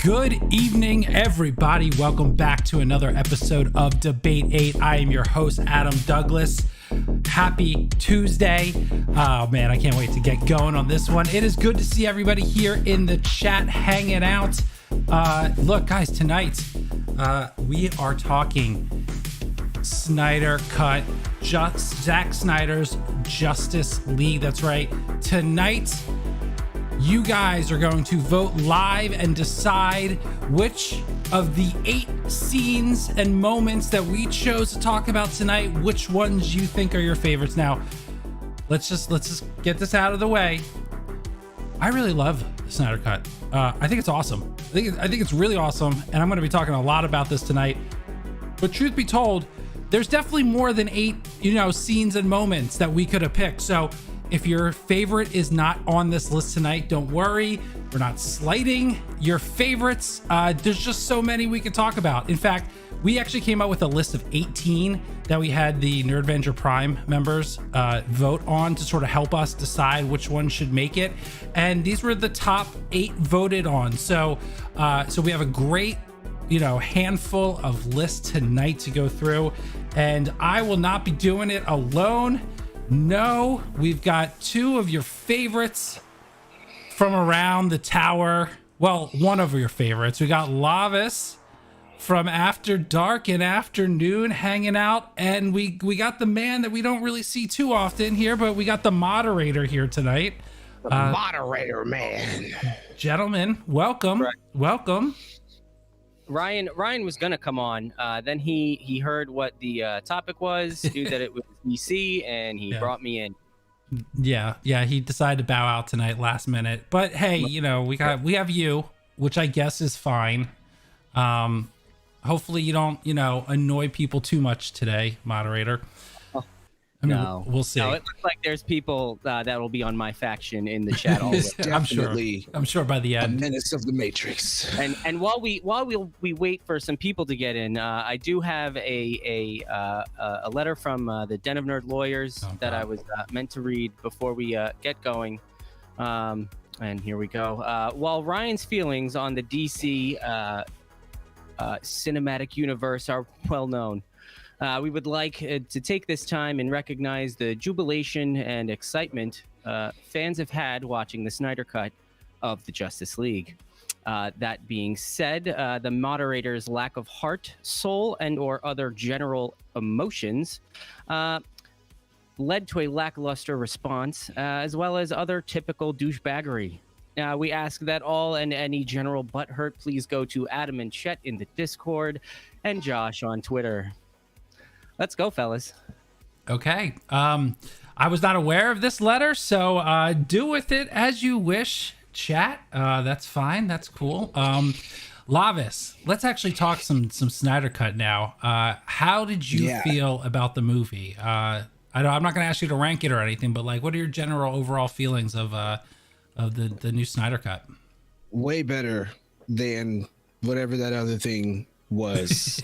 Good evening, everybody. Welcome back to another episode of Debate 8. I am your host, Adam Douglas. Happy Tuesday. Oh man, I can't wait to get going on this one. It is good to see everybody here in the chat hanging out. Look, guys, tonight we are talking Snyder Cut, Zack Snyder's Justice League. That's right. Tonight, you guys are going to vote live and decide which of the 8 scenes and moments that we chose to talk about tonight, which ones you think are your favorites. Now, let's just get this out of the way. I really love the Snyder Cut. I think it's awesome. I think it's really awesome, and I'm going to be talking a lot about this tonight. But truth be told, there's definitely more than 8, scenes and moments that we could have picked. So if your favorite is not on this list tonight, don't worry. We're not slighting your favorites. There's just so many we could talk about. In fact, we actually came up with a list of 18 that we had the Nerdvenger Prime members vote on to sort of help us decide which one should make it. And these were the top 8 voted on. So we have a great handful of lists tonight to go through, and I will not be doing it alone. No, we've got 2 of your favorites from around the tower. Well, one of your favorites. We got Lavis from After Dark and Afternoon hanging out, and we got the man that we don't really see too often here, but we got the moderator here tonight. The moderator, man. Gentlemen, welcome. Right. Welcome. Ryan was gonna come on. Then he heard what the topic was, knew that it was DC, and he brought me in. Yeah, he decided to bow out tonight last minute. But hey, we have you, which I guess is fine. Hopefully you don't annoy people too much today, moderator. No, we'll see. No, it looks like there's people that will be on my faction in the chat already. I'm sure by the end. A menace of the Matrix. And while we wait for some people to get in, I do have a letter from the Den of Nerd Lawyers that I was meant to read before we get going. And here we go. While Ryan's feelings on the DC cinematic universe are well known, we would like to take this time and recognize the jubilation and excitement fans have had watching the Snyder Cut of the Justice League. That being said, the moderator's lack of heart, soul, and or other general emotions led to a lackluster response, as well as other typical douchebaggery. We ask that all and any general butthurt please go to Adam and Chet in the Discord and Josh on Twitter. Let's go, fellas. Okay. I was not aware of this letter, so do with it as you wish, chat. That's fine. That's cool. Lavis, let's actually talk some Snyder Cut now. How did you feel about the movie? I'm not going to ask you to rank it or anything, but what are your general overall feelings of the new Snyder Cut? Way better than whatever that other thing was.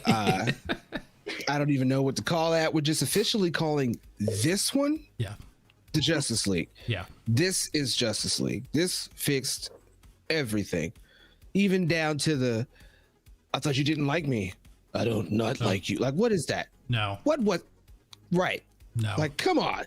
I don't even know what to call that. We're just officially calling this one the Justice League. Yeah. This is Justice League. This fixed everything. Even down to I thought you didn't like me. I don't not like you. What is that? No. What? Right. No. Come on.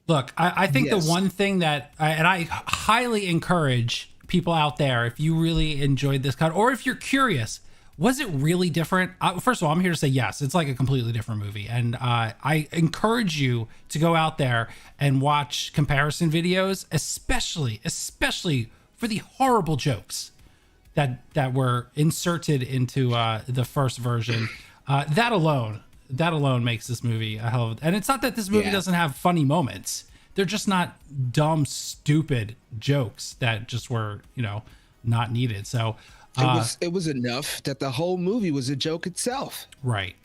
Look, I think the one thing that, I highly encourage people out there, if you really enjoyed this cut, or if you're curious, was it really different? First of all, I'm here to say yes, it's a completely different movie. And I encourage you to go out there and watch comparison videos, especially for the horrible jokes that were inserted into the first version. That alone makes this movie a hell of a... And it's not that this movie doesn't have funny moments. They're just not dumb, stupid jokes that just were, not needed. So... It was enough that the whole movie was a joke itself. Right.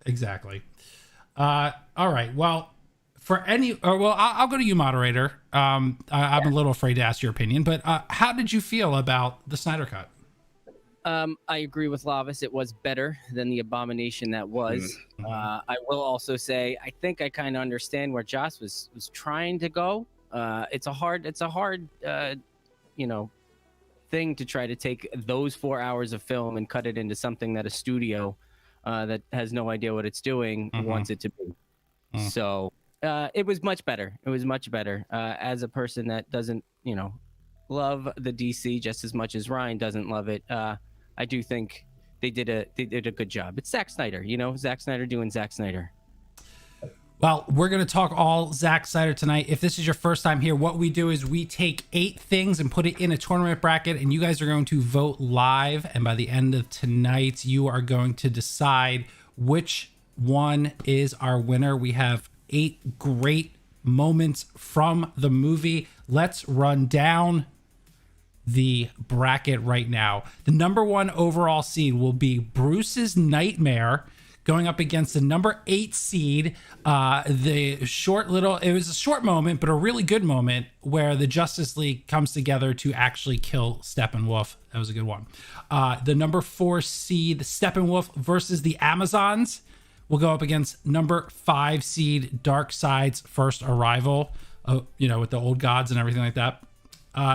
Exactly. All right. Well, I'll go to you, moderator. I'm a little afraid to ask your opinion, but how did you feel about the Snyder Cut? I agree with Lavis. It was better than the abomination that was. I will also say I think I kind of understand where Josh was trying to go. It's a hard thing to try to take those 4 hours of film and cut it into something that a studio that has no idea what it's doing wants it to be. So it was much better. It was much better. As a person that doesn't, love the DC just as much as Ryan doesn't love it, I do think they did a good job. It's Zack Snyder, Zack Snyder doing Zack Snyder. Well, we're going to talk all Zack Snyder tonight. If this is your first time here, what we do is we take 8 things and put it in a tournament bracket, and you guys are going to vote live. And by the end of tonight, you are going to decide which one is our winner. We have 8 great moments from the movie. Let's run down the bracket right now. The number 1 overall seed will be Bruce's Nightmare, going up against the number 8 seed. It was a short moment, but a really good moment where the Justice League comes together to actually kill Steppenwolf. That was a good one. The number 4 seed, Steppenwolf versus the Amazons, will go up against number 5 seed, Darkseid's first arrival, with the old gods and everything like that.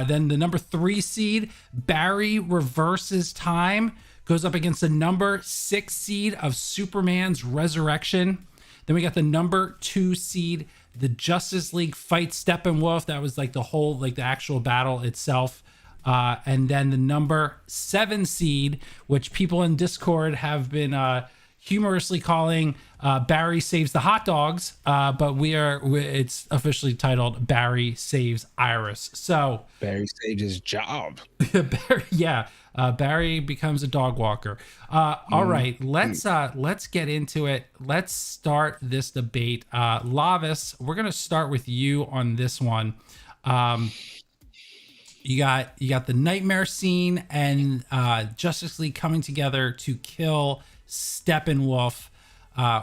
Then the number 3 seed, Barry Reverses Time, goes up against the number 6 seed of Superman's Resurrection. Then we got the number 2 seed, the Justice League fights Steppenwolf. That was like the actual battle itself. And then the number 7 seed, which people in Discord have been humorously calling Barry Saves the Hot Dogs, but it's officially titled Barry Saves Iris. So Barry saved his job. Barry becomes a dog walker. All right, let's get into it. Let's start this debate. Lavis, we're gonna start with you on this one. You got the nightmare scene and Justice League coming together to kill Steppenwolf.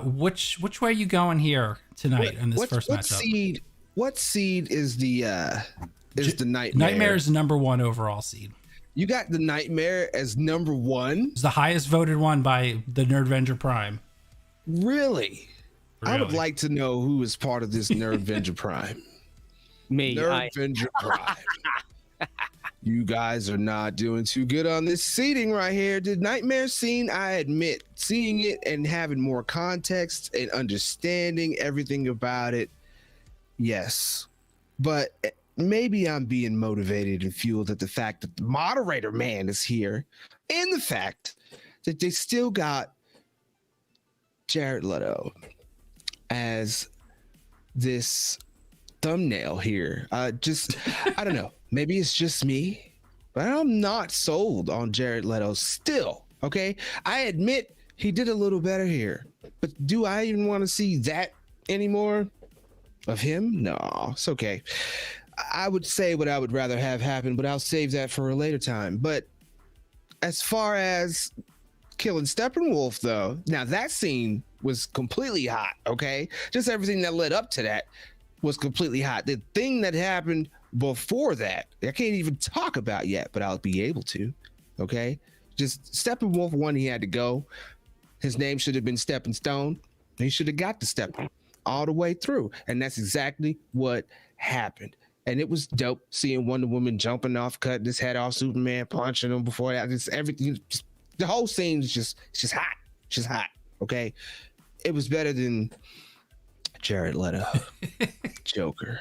Which way are you going here tonight in this first matchup? What seed is the Nightmare? Nightmare is the number 1 overall seed. You got the Nightmare as number 1? It's the highest voted one by the Nerdvenger Prime. Really? I would like to know who is part of this Nerdvenger Prime. Me. Nerdvenger Prime. You guys are not doing too good on this seating right here. The Nightmare scene, I admit, seeing it and having more context and understanding everything about it, yes. But maybe I'm being motivated and fueled at the fact that the moderator man is here and the fact that they still got Jared Leto as this thumbnail here. I don't know. Maybe it's just me, but I'm not sold on Jared Leto still. Okay. I admit he did a little better here, but do I even want to see that anymore of him? No, it's okay. I would say what I would rather have happen, but I'll save that for a later time. But as far as killing Steppenwolf, though, now that scene was completely hot. Okay. Just everything that led up to that was completely hot. The thing that happened before that, I can't even talk about yet, but I'll be able to. Okay. Just Steppenwolf, one, he had to go. His name should have been Stepping Stone. He should have got the Steppen all the way through. And that's exactly what happened. And it was dope seeing Wonder Woman jumping off, cutting his head off, Superman punching him before that. Just everything, the whole scene is just hot. It's just hot. Okay. It was better than Jared Leto, Joker.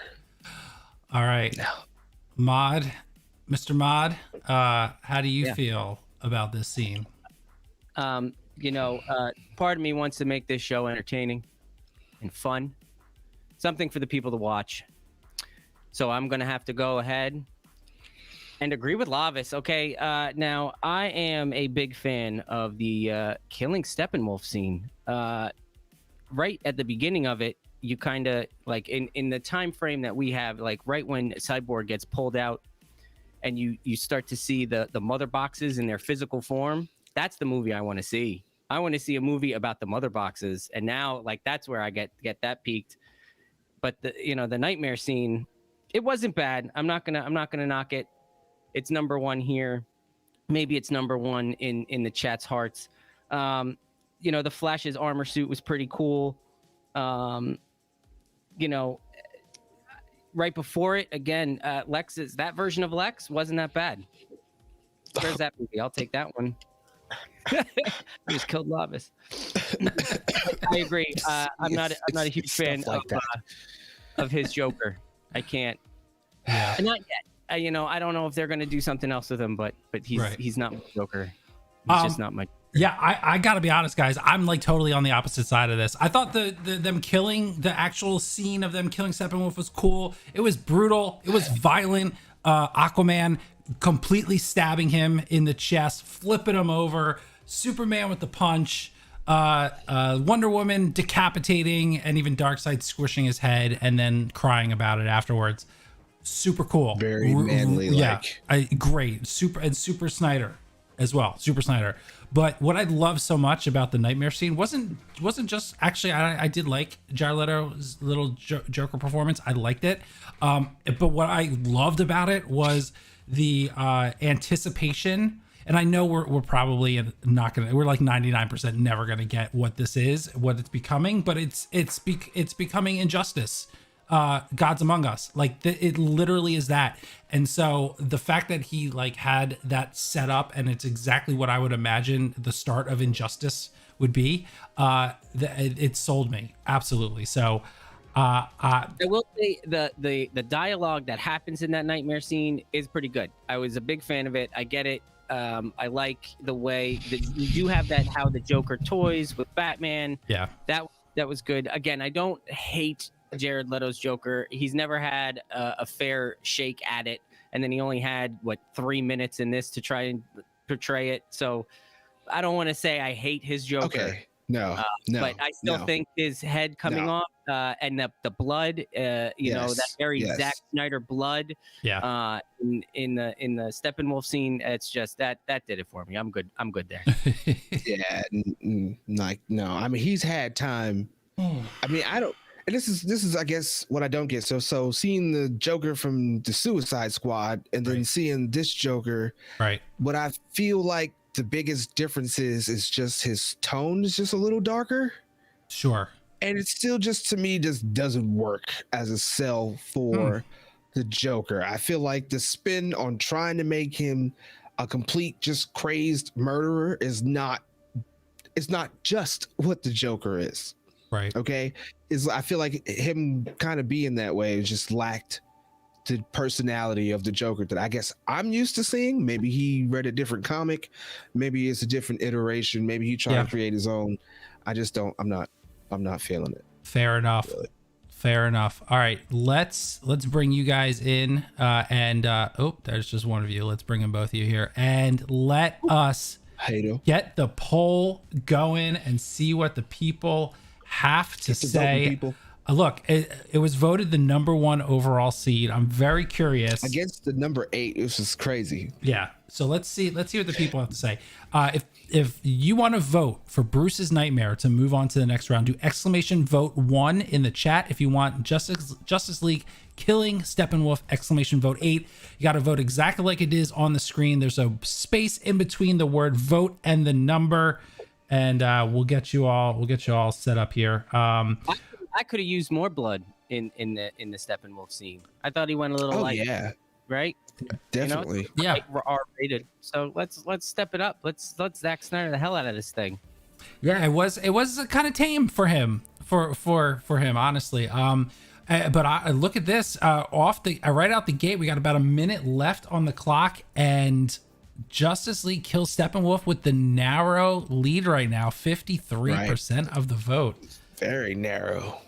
All right. Mod, Mr. Mod, how do you feel about this scene? Part of me wants to make this show entertaining and fun, something for the people to watch. So I'm going to have to go ahead and agree with Lavis. Okay, now I am a big fan of the killing Steppenwolf scene. Right at the beginning of it, you kind of like in the time frame that we have, like right when Cyborg gets pulled out and you start to see the mother boxes in their physical form. That's the movie I want to see. I want to see a movie about the mother boxes. And now like that's where I get that peaked. But the nightmare scene, it wasn't bad. I'm not gonna knock it. It's number 1 here. Maybe it's number 1 in the chat's hearts. The Flash's armor suit was pretty cool. Right before it, again, that version of Lex wasn't that bad. Where's that movie? I'll take that one. Just killed Lavis. I agree. I'm not a huge fan of his Joker. I can't. Yeah. Not yet. I don't know if they're going to do something else with him, but he's not my Joker. He's just not my. Yeah, I gotta be honest, guys. I'm like totally on the opposite side of this. I thought them killing the actual scene of them killing Steppenwolf was cool. It was brutal. It was violent. Aquaman completely stabbing him in the chest, flipping him over. Superman with the punch. Wonder Woman decapitating, and even Darkseid squishing his head and then crying about it afterwards. Super cool. Very manly. Yeah, great. Super Snyder as well. Super Snyder. But what I love so much about the nightmare scene wasn't just actually I did like Jared Leto's little Joker performance. I liked it. But what I loved about it was the anticipation. And I know we're probably not gonna. We're like 99% never gonna get what this is, what it's becoming. But it's becoming Injustice. Gods Among Us, like it literally is that. And so the fact that he like had that set up, and it's exactly what I would imagine the start of Injustice would be, it sold me absolutely. So I will say the dialogue that happens in that nightmare scene is pretty good. I was a big fan of it. I get it. I like the way that you do have that, how the Joker toys with Batman. Yeah, that was good. Again, I don't hate Jared Leto's Joker. He's never had a fair shake at it, and then he only had 3 minutes in this to try and portray it. So I don't want to say I hate his Joker. Okay. No, but I still think his head coming off and the blood, know, that very Zack Snyder blood. Yeah. In the Steppenwolf scene, it's just that did it for me. I'm good there. Yeah. Like no. I mean, he's had time. I mean, I don't. And this is I guess what I don't get. So seeing the Joker from the Suicide Squad and then seeing this Joker, right? What I feel like the biggest difference is just his tone is just a little darker. Sure. And it still just to me just doesn't work as a sell for the Joker. I feel like the spin on trying to make him a complete just crazed murderer is not just what the Joker is. Right. Okay. I feel like him kind of being that way just lacked the personality of the Joker that I guess I'm used to seeing. Maybe he read a different comic. Maybe it's a different iteration. Maybe he tried to create his own. I'm not feeling it. Fair enough. Really. Fair enough. All right. Let's bring you guys in. There's just one of you. Let's bring in both of you here and let us get the poll going and see what the people have to say. Look, it was voted the #1 overall seed. I'm very curious. Against the number 8, it was just crazy. Yeah. So let's see what the people have to say. If you want to vote for Bruce's Nightmare to move on to the next round, do !vote1 in the chat. If you want Justice League killing Steppenwolf, !8. You got to vote exactly like it is on the screen. There's a space in between the word vote and the number. And we'll get you all set up here. I could have used more blood in the Steppenwolf scene. I thought he went a little right? Definitely. Yeah. R-rated. So let's step it up. Let's Zack Snyder the hell out of this thing. Yeah, it was kind of tame for him for him, honestly. But I look at this right out the gate. We got about a minute left on the clock, and Justice League kills Steppenwolf with the narrow lead right now, 53% of the vote. Very narrow.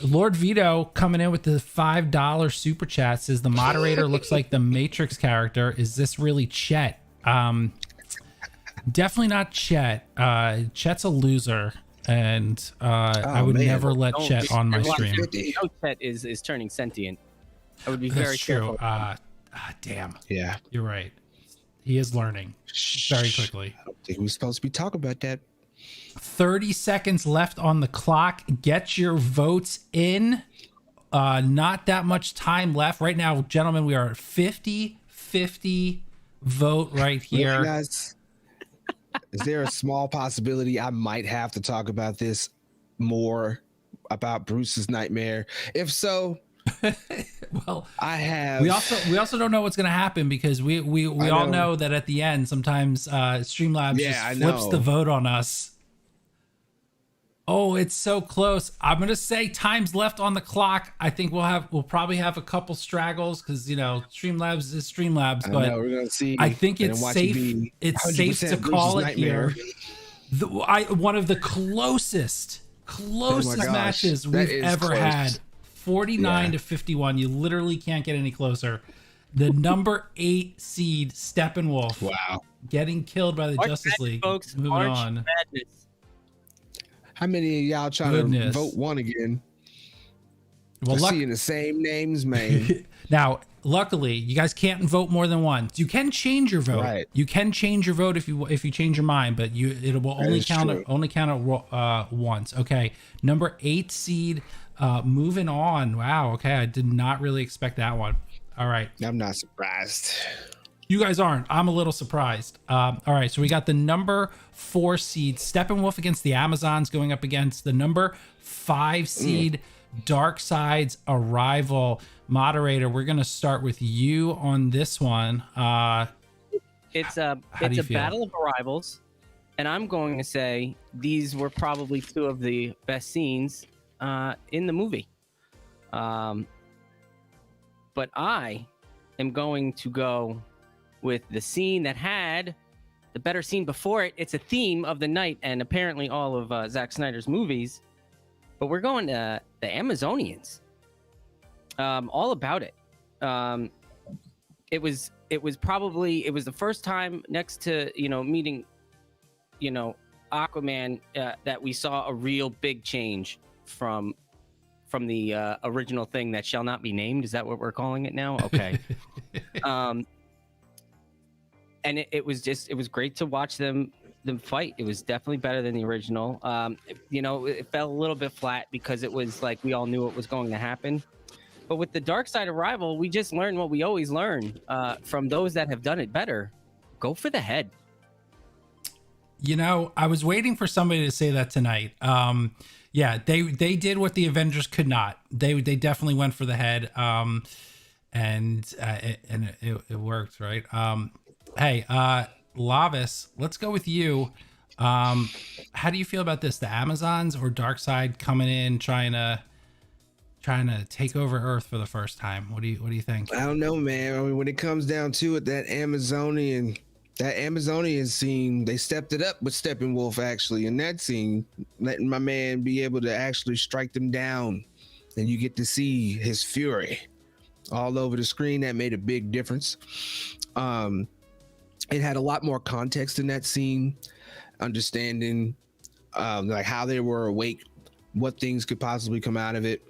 Lord Vito coming in with the $5 super chat says the moderator looks like the Matrix character. Is this really Chet? Definitely not Chet. Chet's a loser, and I would never let Chet on my stream. Chet is turning sentient. I would be very careful. Damn. Yeah, you're right. He is learning very quickly. I don't think we're supposed to be talking about that. 30 seconds left on the clock. Get your votes in. Not that much time left. Right now, gentlemen, we are at 50-50 vote right here. Look, guys, is there a small possibility I might have to talk about this more, about Bruce's Nightmare? If so, Well, I have. We also don't know what's going to happen because we all know that at the end sometimes Streamlabs just flips the vote on us. Oh, it's so close. I'm gonna say time's left on the clock. I think we'll probably have a couple straggles because Streamlabs is Streamlabs, but we're gonna see. I think it's safe. It's safe to call it Nightmare. here. One of the closest matches we've ever had. 49 to 51. You literally can't get any closer. The number 8 seed Steppenwolf. Wow. Getting killed by the Justice League. Folks, moving on. Madness. How many of y'all trying to vote one again? Well, seeing the same names, man. Now, luckily, you guys can't vote more than once. You can change your vote. Right. You can change your vote if you change your mind, but it will only count once. Okay. Number 8 seed. Moving on. Wow. Okay. I did not really expect that one. All right. I'm not surprised. You guys aren't. I'm a little surprised. All right. So we got the number 4 seed Steppenwolf against the Amazons going up against the number 5 seed Darkseid's Arrival. Moderator, we're going to start with you on this one. It's a battle of arrivals. And I'm going to say these were probably 2 of the best scenes in the movie. But I am going to go with the scene that had the better scene before it. It's a theme of the night and apparently all of Zack Snyder's movies. But we're going to the Amazonians. All about it. It was the first time next to meeting Aquaman that we saw a real big change from the original thing that shall not be named. Is that what we're calling it now? Okay. And it was great to watch them fight. It was definitely better than the original. It fell a little bit flat because it was like we all knew it was going to happen. But with the Darkseid Arrival, we just learned what we always learn from those that have done it better. Go for the head. I was waiting for somebody to say that tonight. Yeah, they did what the Avengers could not. They definitely went for the head, and it worked, right? Hey, Lavis, let's go with you. How do you feel about this? The Amazons or Darkseid coming in trying to take over Earth for the first time? What do you think? I don't know, man. I mean, when it comes down to it, that Amazonian scene, they stepped it up with Steppenwolf actually in that scene, letting my man be able to actually strike them down, and you get to see his fury all over the screen. That made a big difference. It had a lot more context in that scene, understanding like how they were awake, what things could possibly come out of it,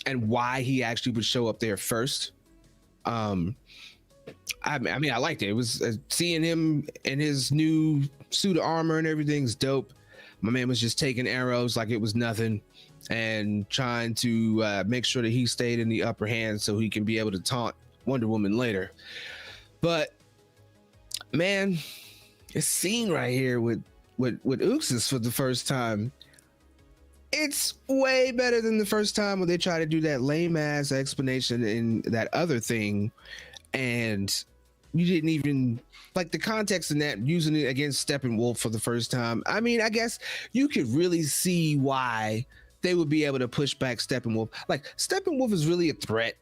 and why he actually would show up there first. I liked it. It was seeing him in his new suit of armor and everything's dope. My man was just taking arrows like it was nothing and trying to make sure that he stayed in the upper hand so he can be able to taunt Wonder Woman later. But man, this scene right here with Uxas for the first time, it's way better than the first time when they try to do that lame ass explanation in that other thing, and you didn't even like the context in that, using it against Steppenwolf for the first time. I mean, I guess you could really see why they would be able to push back Steppenwolf. Like, Steppenwolf is really a threat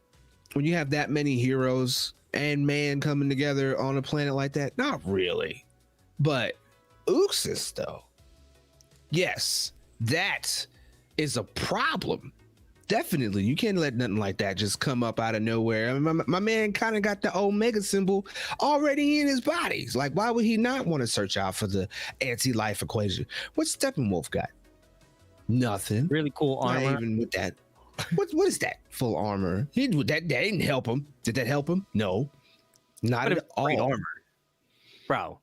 when you have that many heroes and man coming together on a planet like that. Not really. But Uxas, though, yes, that is a problem. Definitely, you can't let nothing like that just come up out of nowhere. I mean, my man kind of got the Omega symbol already in his body. Like, why would he not want to search out for the anti-life equation? What's Steppenwolf got? Nothing. Really cool armor. Not even with that. What is that? Full armor. That didn't help him. Did that help him? No, not at all. Great armor, bro.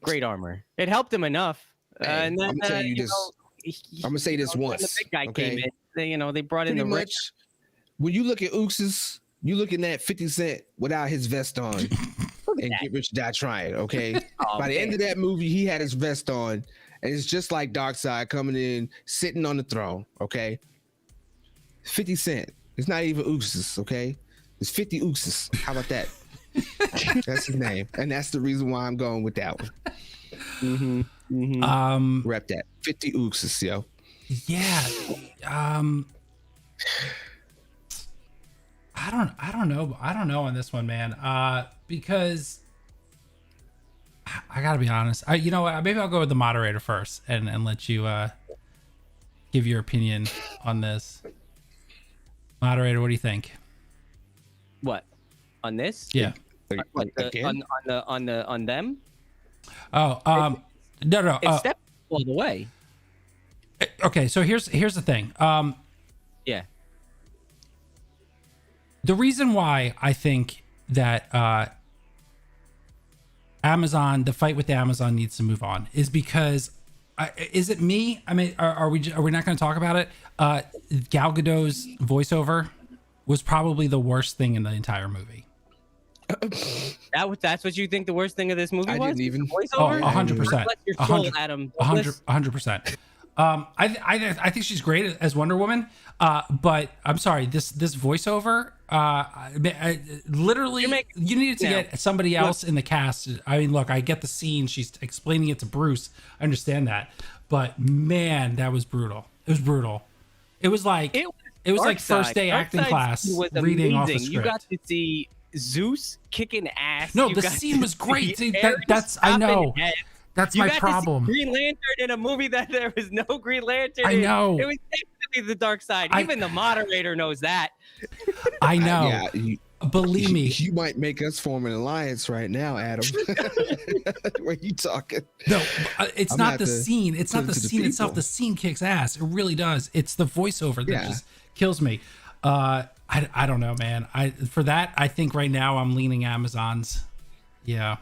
Great armor. It helped him enough. And then, I'm gonna tell you this. I'm gonna say this once. The big guy came in. They brought pretty in the much. When you look at Uxas, you looking at 50 Cent without his vest on, and Get Rich or Die Trying. Okay. By the end of that movie, he had his vest on, and it's just like Darkseid coming in, sitting on the throne. Okay. 50 Cent It's not even Ookses, okay? It's 50 Ookses. How about that? That's his name, and that's the reason why I'm going with that one. Rep that 50 Ookses, yo. Yeah. I don't know on this one, man. Because I gotta be honest. You know what? Maybe I'll go with the moderator first and let you give your opinion on this. Moderator, what do you think? What on this? Yeah. On them? Oh, no. It's step all the way. Okay, so here's the thing. Yeah. The reason why I think that the fight with Amazon needs to move on is because is it me? I mean, are we not going to talk about it? Gal Gadot's voiceover was probably the worst thing in the entire movie. That's what you think the worst thing of this movie was? I didn't even. Voiceover? 100%. Bless your soul, Adam. 100%. I think she's great as Wonder Woman. But I'm sorry, this voiceover, literally, you needed to get somebody else in the cast. I mean, look, I get the scene. She's explaining it to Bruce. I understand that. But man, that was brutal. It was brutal. It was like first day acting class reading off a script. You got to see Zeus kicking ass. No, the scene was great. See, that's I know. That's my problem. Green Lantern in a movie that there was no Green Lantern. I know. It was definitely the dark side. Even the moderator knows that. I know. Believe me. You might make us form an alliance right now, Adam. Where you talking? No, it's not the scene. It's not the scene itself. The scene kicks ass. It really does. It's the voiceover that just kills me. I don't know, man. For that, I think right now I'm leaning Amazon's. Yeah.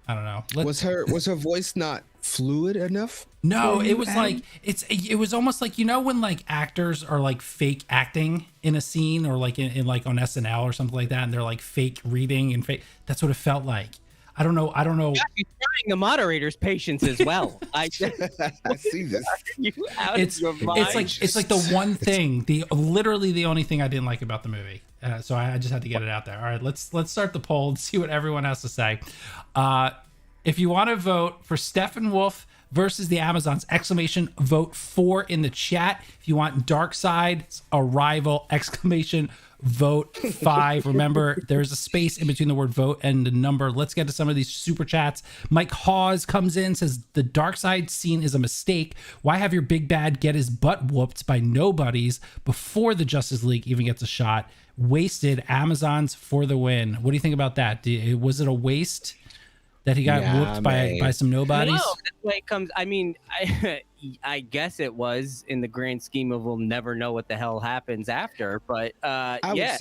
I don't know. Was her voice not fluid enough? No, it was like it was almost like, you know, when like actors are like fake acting in a scene or like in like on SNL or something like that, and they're like fake reading and fake. That's what it felt like. I don't know. Yeah, you're trying the moderator's patience as well. I see this. It's like the one thing, literally the only thing I didn't like about the movie. So I just had to get it out there. All right, let's start the poll and see what everyone has to say. If you want to vote for Steppenwolf versus the Amazons, exclamation vote 4 in the chat. If you want Darkseid's Arrival, exclamation vote 5. Remember, there's a space in between the word vote and the number. Let's get to some of these super chats. Mike Hawes comes in, says the Darkseid scene is a mistake. Why have your big bad get his butt whooped by nobodies before the Justice League even gets a shot? Wasted. Amazons for the win. What do you think about that? Was it a waste that he got whooped by some nobodies? No, that's why it comes. I mean, I guess it was in the grand scheme of we'll never know what the hell happens after. But I would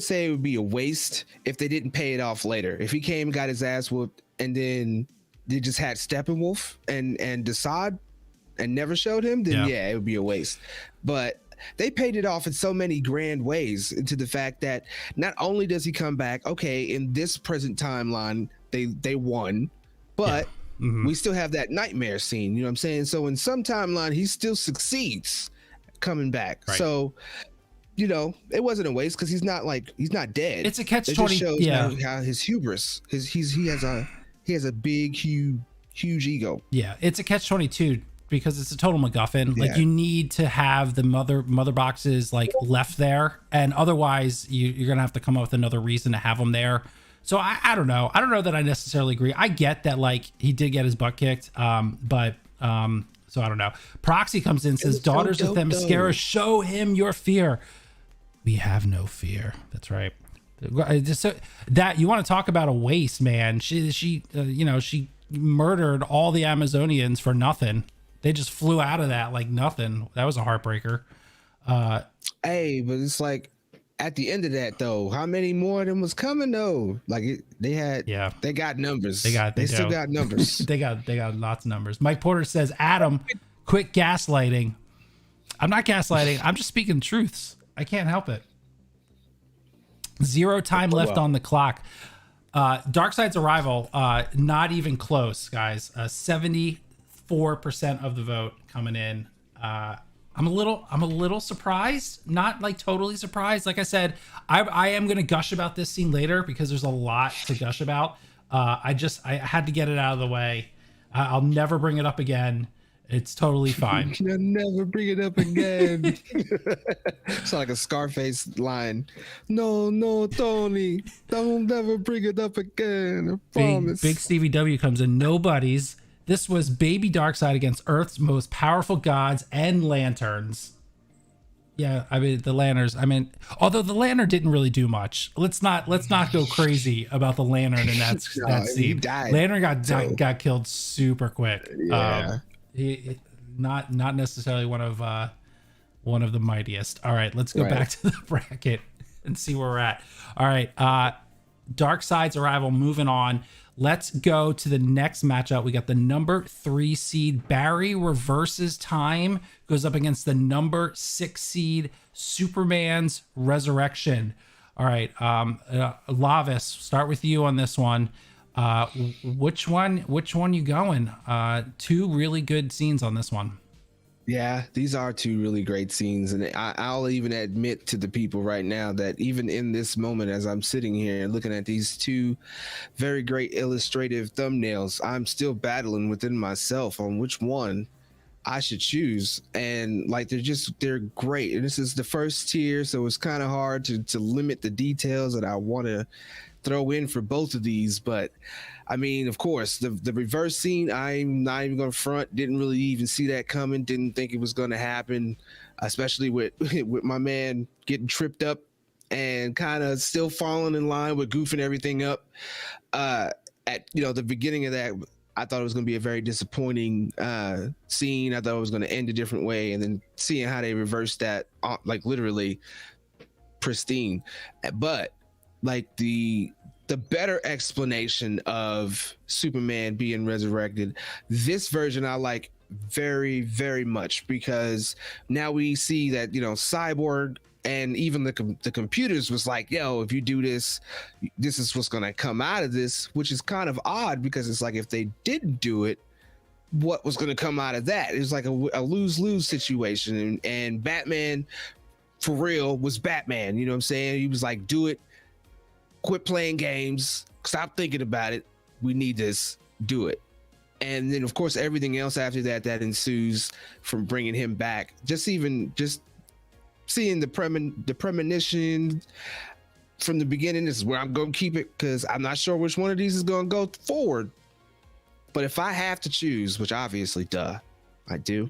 say it would be a waste if they didn't pay it off later. If he came, got his ass whooped, and then they just had Steppenwolf and Desaad and never showed him, then it would be a waste. But they paid it off in so many grand ways, into the fact that not only does he come back, okay, in this present timeline, they won, but we still have that nightmare scene, you know what I'm saying? So in some timeline, he still succeeds coming back. Right. So, you know, it wasn't a waste because he's not dead. It's a catch-20. Yeah, how his hubris, he has a big, huge ego. Yeah, it's a catch-22. Because it's a total MacGuffin. Like, you need to have the mother boxes like left there, and otherwise you're gonna have to come up with another reason to have them there. So I don't know. I don't know that I necessarily agree. I get that, like, he did get his butt kicked, but so I don't know. Proxy comes in, says, "Daughters of Themyscira, show him your fear." We have no fear. That's right. So that you want to talk about a waste, man? She murdered all the Amazonians for nothing. They just flew out of that like nothing. That was a heartbreaker. Hey, but it's like at the end of that though, how many more of them was coming though? Like they got numbers. They still got numbers. they got lots of numbers. Mike Porter says, Adam, quit gaslighting. I'm not gaslighting. I'm just speaking truths. I can't help it. 0 time left on the clock. Darkseid's Arrival, not even close, guys. 74% of the vote coming in. I'm a little surprised, not like totally surprised. Like I said, I am gonna gush about this scene later because there's a lot to gush about. I had to get it out of the way. I'll never bring it up again. It's totally fine. You'll never bring it up again. It's like a Scarface line. No, Tony, don't ever bring it up again. I promise. Big Stevie W comes in. Nobody's. This was baby Darkseid against Earth's most powerful gods and lanterns. Yeah, I mean the lanterns. I mean, although the lantern didn't really do much. Let's not go crazy about the lantern in that scene. He died. Lantern got killed super quick. Yeah. He not necessarily one of the mightiest. All right, let's go back to the bracket and see where we're at. All right, Darkseid's arrival. Moving on. Let's go to the next matchup. We got the number 3 seed Barry Reverse's Time goes up against the number 6 seed Superman's Resurrection. All right, Lavis, start with you on this one. Which one you going? Two really good scenes on this one. Yeah, these are two really great scenes. And I'll even admit to the people right now that even in this moment, as I'm sitting here and looking at these two very great illustrative thumbnails, I'm still battling within myself on which one I should choose. And like, they're great. And this is the first tier, so it's kind of hard to limit the details that I want to throw in for both of these. But I mean, of course, the reverse scene, I'm not even going to front. Didn't really even see that coming. Didn't think it was going to happen, especially with my man getting tripped up and kind of still falling in line with goofing everything up. At the beginning of that, I thought it was going to be a very disappointing scene. I thought it was going to end a different way, and then seeing how they reversed that, like literally pristine. But like the better explanation of Superman being resurrected, this version I like very, very much, because now we see that, Cyborg and even the computers was like, yo, if you do this, this is what's going to come out of this, which is kind of odd, because it's like, if they didn't do it, what was going to come out of that? It was like a lose-lose situation. And Batman, for real, was Batman. You know what I'm saying? He was like, do it. Quit playing games. Stop thinking about it. We need this. Do it. And then, of course, everything else after that ensues from bringing him back. Just seeing the premonition from the beginning. This is where I'm going to keep it, because I'm not sure which one of these is going to go forward. But if I have to choose, which obviously, I do,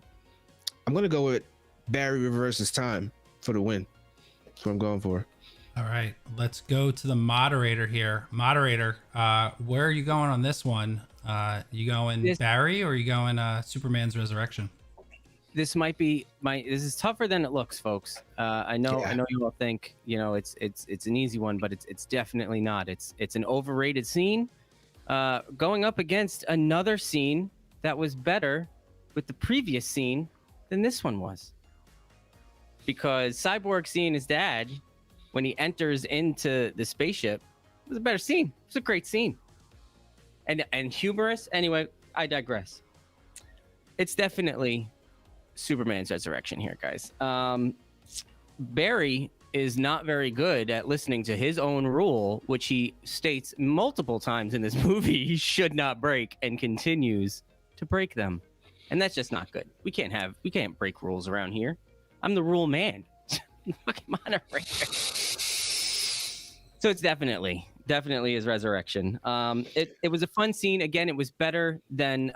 I'm going to go with Barry Reverse's Time for the win. That's what I'm going for. All right, let's go to the moderator here. Moderator, where are you going on this one? You going Barry, or are you going Superman's Resurrection? This might be this is tougher than it looks, folks. I know you all think, it's an easy one, but it's definitely not. It's an overrated scene, going up against another scene that was better with the previous scene than this one was. Because Cyborg seeing his dad when he enters into the spaceship, it was a better scene. It's a great scene. And humorous. Anyway, I digress. It's definitely Superman's Resurrection here, guys. Barry is not very good at listening to his own rule, which he states multiple times in this movie he should not break, and continues to break them. And that's just not good. We can't break rules around here. I'm the rule man. Fucking moderator. So it's definitely his resurrection. It was a fun scene. Again, it was better than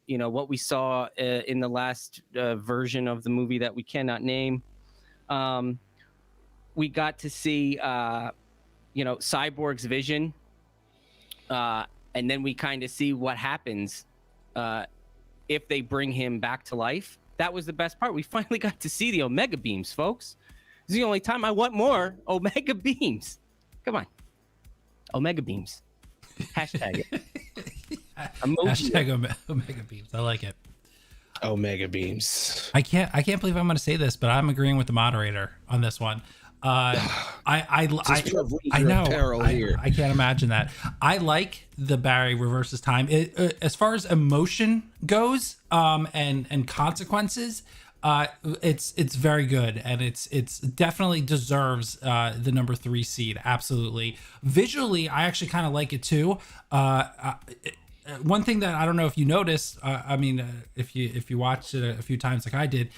what we saw in the last version of the movie that we cannot name. We got to see Cyborg's vision, and then we kind of see what happens if they bring him back to life. That was the best part. We finally got to see the Omega beams, folks. This is the only time I want more Omega beams. Come on. Omega beams. Hashtag it. Hashtag Omega beams. I like it. Omega beams. I can't believe I'm going to say this, but I'm agreeing with the moderator on this one. I know. I can't imagine that. I like the Barry Reverse's Time. As far as emotion goes, and consequences, It's very good, and it's definitely deserves the number 3 seed. Absolutely. Visually, I actually kind of like it too. One thing that I don't know if you noticed, if you watched it a few times like I did,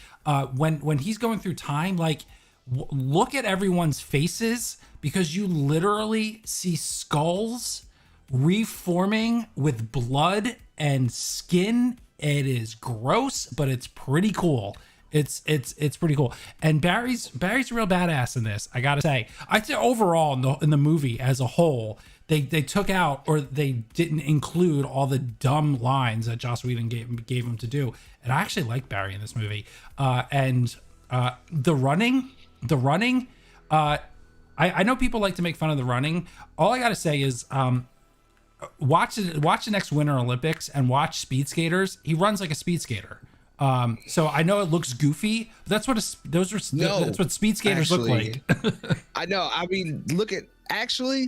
when he's going through time, like look at everyone's faces, because you literally see skulls reforming with blood and skin. It is gross, but it's pretty cool. It's pretty cool. And Barry's a real badass in this, I gotta say. I'd say overall in the movie as a whole, they took out, or they didn't include, all the dumb lines that Joss Whedon gave him to do. And I actually like Barry in this movie. The running, I know people like to make fun of the running. All I gotta say is, watch the next Winter Olympics and watch speed skaters. He runs like a speed skater. So I know it looks goofy, but that's what that's what speed skaters look like. I know. I mean, look at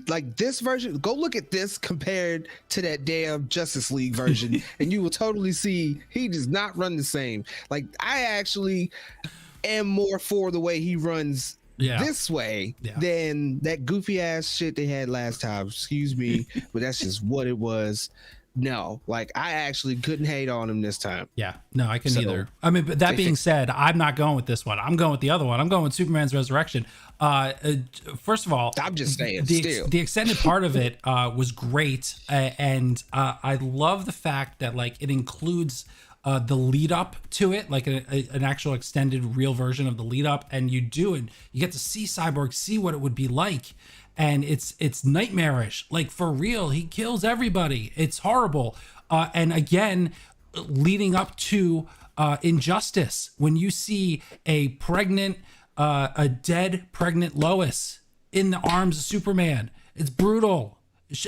like this version. Go look at this compared to that damn Justice League version, and you will totally see he does not run the same. Like, I actually am more for the way he runs this way than that goofy ass shit they had last time. Excuse me, but that's just what it was. No, like, I actually couldn't hate on him this time. Yeah, no, I couldn't either. I mean, but that being said, I'm not going with this one. I'm going with the other one. I'm going with Superman's Resurrection. First of all, I'm just saying, the extended part of it was great, and I love the fact that, like, it includes the lead up to it, like an actual extended real version of the lead up, and you get to see Cyborg, see what it would be like. And it's nightmarish, like, for real. He kills everybody. It's horrible. And again, leading up to Injustice, when you see a dead pregnant Lois in the arms of Superman, it's brutal.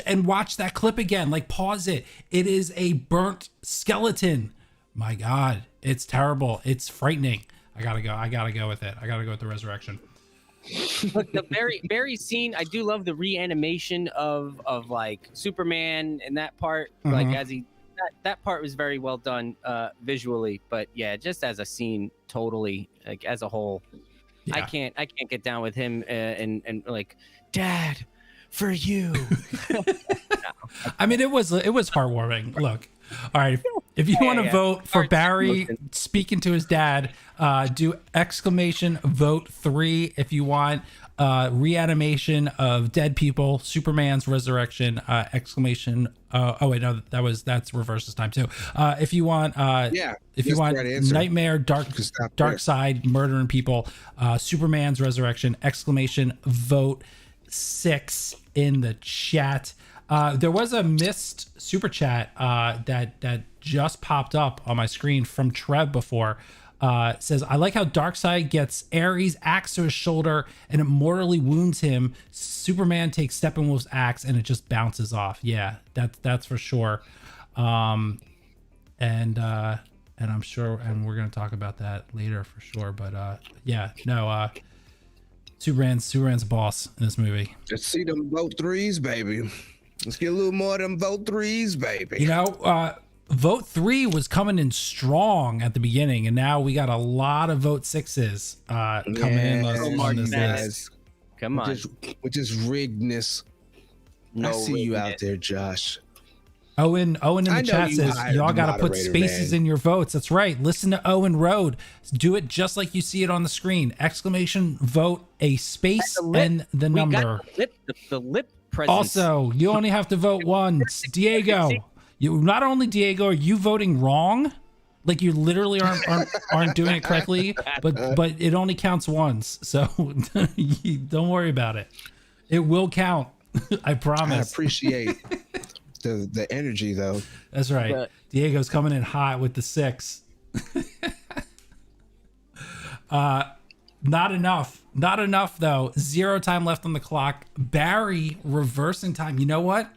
And watch that clip again. Like, pause it. It is a burnt skeleton. My God, it's terrible. It's frightening. I gotta go with it. I gotta go with the Resurrection. Look, the Barry scene, I do love the reanimation of like Superman and that part. Mm-hmm. Like, as that part was very well done visually, but yeah, just as a scene, totally, like, as a whole, I can't get down with him and like, Dad, for you. No. I mean, it was heartwarming. Look, all right, if you want to vote for Barry speaking to his dad, do exclamation vote 3. If you want reanimation of dead people, Superman's Resurrection, exclamation. Oh wait, no, that's reverses time too. If you want, if you want Nightmare, dark side, murdering people, Superman's Resurrection, exclamation vote 6 in the chat. There was a missed super chat that just popped up on my screen from Trev before. Says, I like how Darkseid gets Ares' axe to his shoulder and it mortally wounds him. Superman takes Steppenwolf's axe and it just bounces off. Yeah, that's for sure. And I'm sure, and we're gonna talk about that later for sure. But Superman's boss in this movie. Let's see them vote 3s, baby. Let's get a little more of them vote 3s, baby. You know, vote 3 was coming in strong at the beginning, and now we got a lot of vote 6s coming in on this list. Come on. Which is riggedness. I see you out there, Josh. Owen in the chat says, y'all got to put spaces in your votes. That's right. Listen to Owen Road. Do it just like you see it on the screen. Exclamation vote, a space, and the number. The lip presence. Also, you only have to vote once. Diego, not only Diego, are you voting wrong? Like, you literally aren't doing it correctly, but it only counts once. So don't worry about it. It will count. I promise. I appreciate the energy, though. That's right. But Diego's coming in hot with the 6. Not enough though. 0 time left on the clock. Barry reversing time. You know what?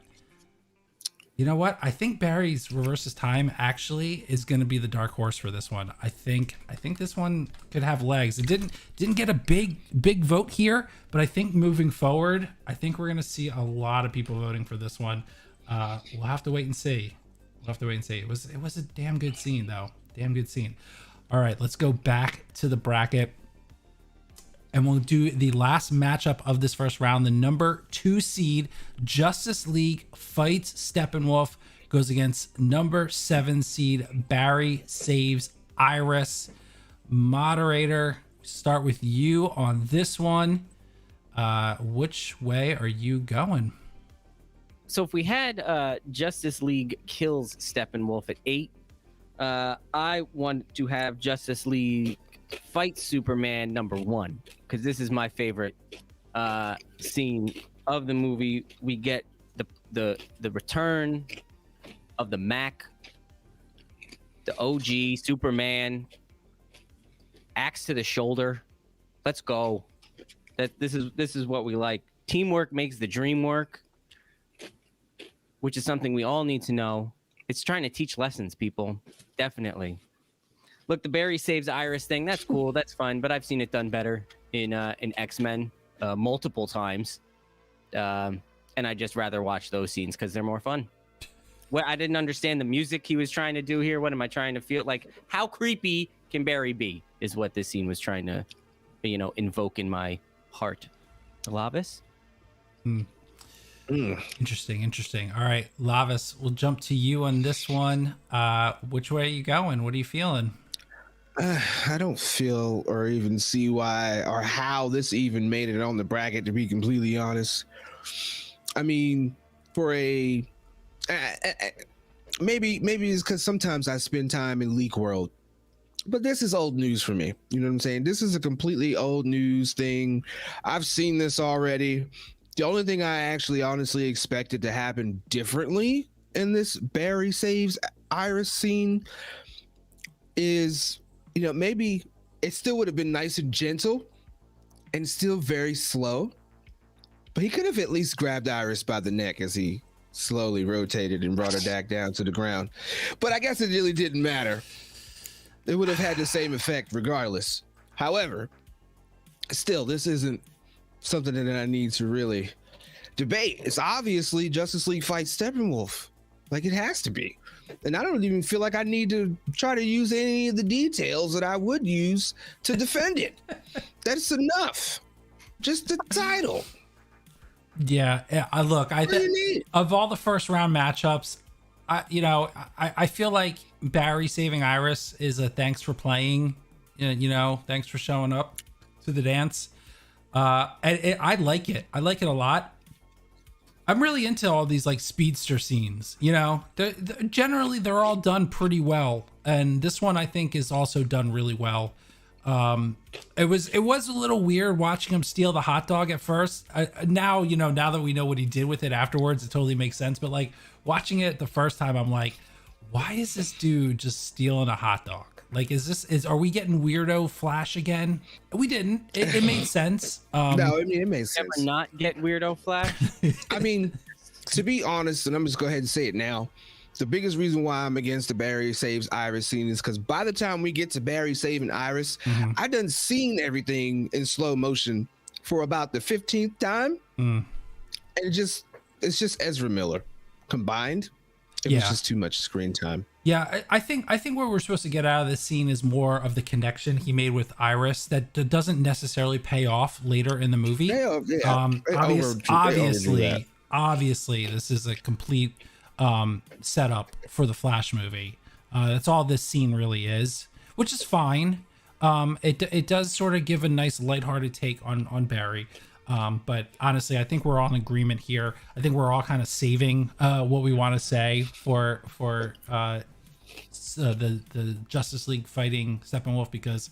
I think Barry's reverses time actually is going to be the dark horse for this one. I think this one could have legs. It didn't get a big vote here, but I think moving forward, I think we're going to see a lot of people voting for this one. We'll have to wait and see. It was a damn good scene though. Damn good scene. All right, let's go back to the bracket. And we'll do the last matchup of this first round. The number 2 seed, Justice League fights Steppenwolf, goes against number 7 seed, Barry saves Iris. Moderator, start with you on this one. Which way are you going? So if we had Justice League kills Steppenwolf at 8, I want to have Justice League fight Superman number 1, because this is my favorite scene of the movie. We get the return of the Mac, the OG Superman, axe to the shoulder. Let's go. This is what we like. Teamwork makes the dream work, which is something we all need to know. It's trying to teach lessons, people. Definitely. Look, the Barry saves Iris thing, that's cool, that's fun, but I've seen it done better in X-Men multiple times. And I'd just rather watch those scenes because they're more fun. Well, I didn't understand the music he was trying to do here. What am I trying to feel like? How creepy can Barry be is what this scene was trying to, invoke in my heart. Lavis? Interesting. All right, Lavis, we'll jump to you on this one. Which way are you going? What are you feeling? I don't feel or even see why or how this even made it on the bracket, to be completely honest. I mean, for a maybe it's because sometimes I spend time in Leak World, but this is old news for me. You know what I'm saying? This is a completely old news thing. I've seen this already. The only thing I actually honestly expected to happen differently in this Barry saves Iris scene is, maybe it still would have been nice and gentle and still very slow, but he could have at least grabbed Iris by the neck as he slowly rotated and brought her back down to the ground. But I guess it really didn't matter. It would have had the same effect regardless. However, still, this isn't something that I need to really debate. It's obviously Justice League fights Steppenwolf. Like, it has to be. And I don't even feel like I need to try to use any of the details that I would use to defend it. That's enough. Just the title. Yeah, I think of all the first round matchups, I feel like Barry saving Iris is a thanks for playing, thanks for showing up to the dance. And I like it. I like it a lot. I'm really into all these like speedster scenes, generally they're all done pretty well. And this one I think is also done really well. It was a little weird watching him steal the hot dog at first. Now that we know what he did with it afterwards, it totally makes sense. But like watching it the first time, I'm like, why is this dude just stealing a hot dog? Like, are we getting weirdo Flash again? We didn't. It made sense. No, it made sense. Ever not get weirdo Flash? I mean, to be honest, and I'm just go ahead and say it now, the biggest reason why I'm against the Barry saves Iris scene is because by the time we get to Barry saving Iris, I done seen everything in slow motion for about the 15th time. And it's just Ezra Miller combined. It was just too much screen time. Yeah, I think what we're supposed to get out of this scene is more of the connection he made with Iris that doesn't necessarily pay off later in the movie. Obviously, this is a complete setup for the Flash movie. That's all this scene really is, which is fine. It does sort of give a nice lighthearted take on Barry. But honestly, I think we're all in agreement here. I think we're all kind of saving what we want to say for the Justice League fighting Steppenwolf, because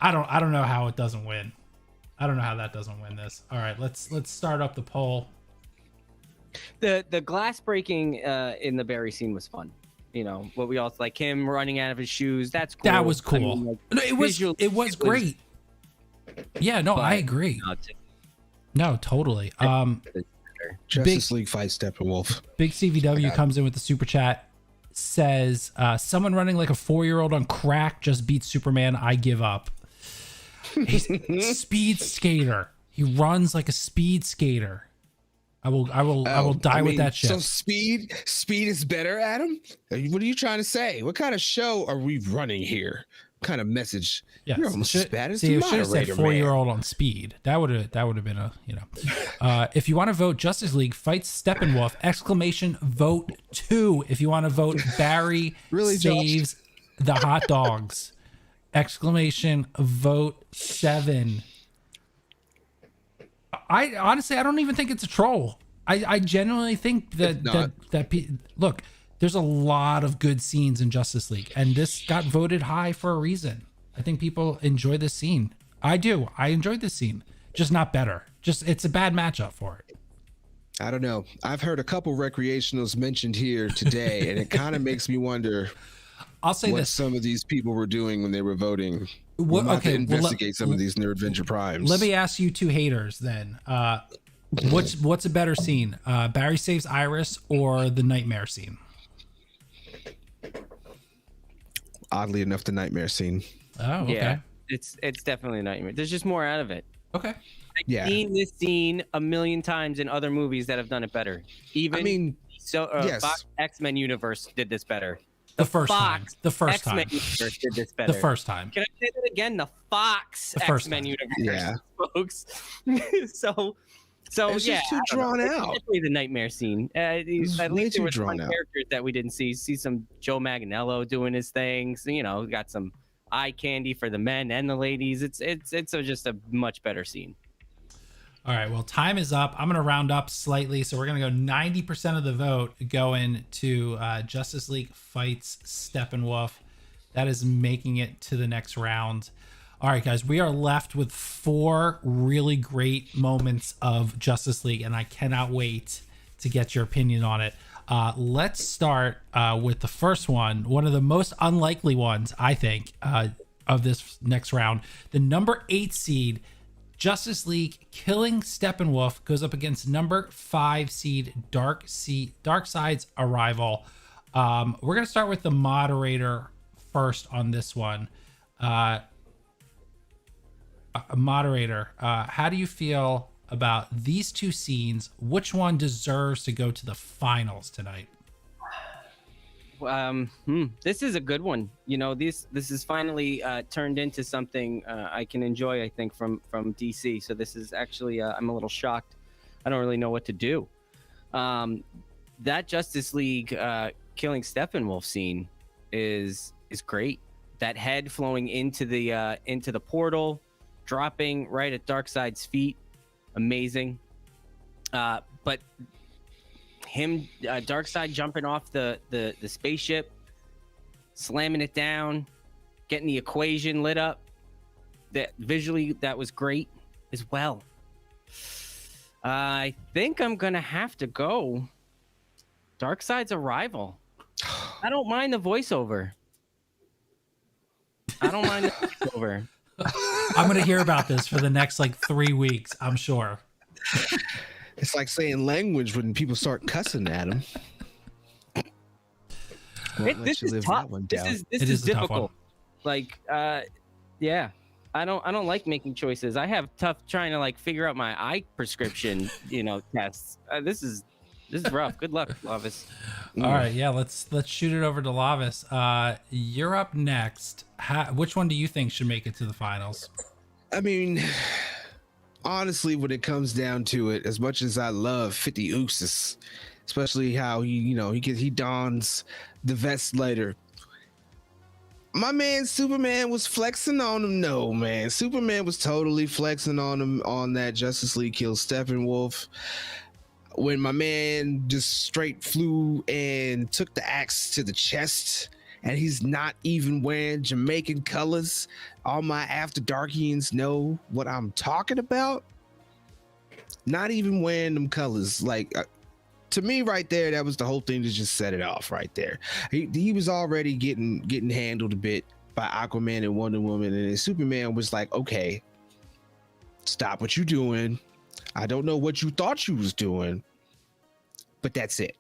I don't know how it doesn't win. I don't know how that doesn't win this. All right, let's start up the poll. The glass breaking in the Barry scene was fun. What we all like, him running out of his shoes. That's cool. That was cool. I mean, it was great. Yeah, no, I agree. No, totally. Justice League fight Steppenwolf. Big CVW comes in with the super chat, says, someone running like a 4-year-old on crack just beat Superman. I give up. He's speed skater. He runs like a speed skater. I will die with that shit. So speed is better, Adam? What are you trying to say? What kind of show are we running here? kind of message? Yes. You're almost as bad as see, the it should have said moderator, 4-year-old on speed. That would have been a, if you want to vote Justice League fights Steppenwolf, exclamation vote 2. If you want to vote Barry Really, saves the hot dogs, exclamation vote 7. I honestly, I don't even think it's a troll. I genuinely think that look, there's a lot of good scenes in Justice League, and this got voted high for a reason. I think people enjoy this scene. I do. I enjoyed this scene, just not better. Just it's a bad matchup for it. I don't know. I've heard a couple recreationals mentioned here today, and it kind of makes me wonder. I'll say what this: some of these people were doing when they were voting. We'll have to investigate some of these Nerdventure Primes. Let me ask you two haters then. What's a better scene? Barry saves Iris or the nightmare scene? Oddly enough, the nightmare scene. Oh, okay. Yeah, it's definitely a nightmare. There's just more out of it. Okay. I've seen this scene a million times in other movies that have done it better. Even yes. Fox X-Men universe did this better. The first time. X-Men universe did this better. The first time. Can I say that again? The Fox X-Men universe, folks. so it's yeah, just too drawn out. Definitely the nightmare scene. At least there were fun characters that we didn't see. See some Joe Manganiello doing his things. Got some eye candy for the men and the ladies. It's just a much better scene. All right, well, time is up. I'm going to round up slightly. So we're going to go 90% of the vote going to Justice League fights Steppenwolf. That is making it to the next round. All right, guys, we are left with 4 really great moments of Justice League, and I cannot wait to get your opinion on it. Let's start with the first one of the most unlikely ones, I think, of this next round. The number 8 seed, Justice League killing Steppenwolf, goes up against number 5 seed Darkseid's Arrival. We're going to start with the moderator first on this one. Moderator, how do you feel about these two scenes? Which one deserves to go to the finals tonight? This is a good one. This is finally turned into something I can enjoy, I think, from DC. So this is actually I'm a little shocked. I don't really know what to do. That Justice League killing Steppenwolf scene is great. That head flowing into the portal, dropping right at Darkseid's feet, amazing. But him, Darkseid jumping off the spaceship, slamming it down, getting the equation lit up. That visually, that was great as well. I think I'm gonna have to go Darkseid's Arrival. I don't mind the voiceover. I'm gonna hear about this for the next 3 weeks, I'm sure. It's like saying language when people start cussing at them. This is tough. This is difficult. Yeah. I don't like making choices. I have tough trying to figure out my eye prescription, tests. This is rough. Good luck, Lavis. All right, yeah, let's shoot it over to Lavis. You're up next. Which one do you think should make it to the finals? I mean, honestly, when it comes down to it, as much as I love 50 Ookses, especially how he dons the vest later. My man Superman was flexing on him. No, man. Superman was totally flexing on him on that Justice League kill Steppenwolf. When my man just straight flew and took the axe to the chest, and he's not even wearing Jamaican colors. All my After Darkians know what I'm talking about. Not even wearing them colors. To me right there, that was the whole thing to just set it off right there. He was already getting handled a bit by Aquaman and Wonder Woman, and then Superman was like, okay, stop what you're doing. I don't know what you thought you was doing, but that's it.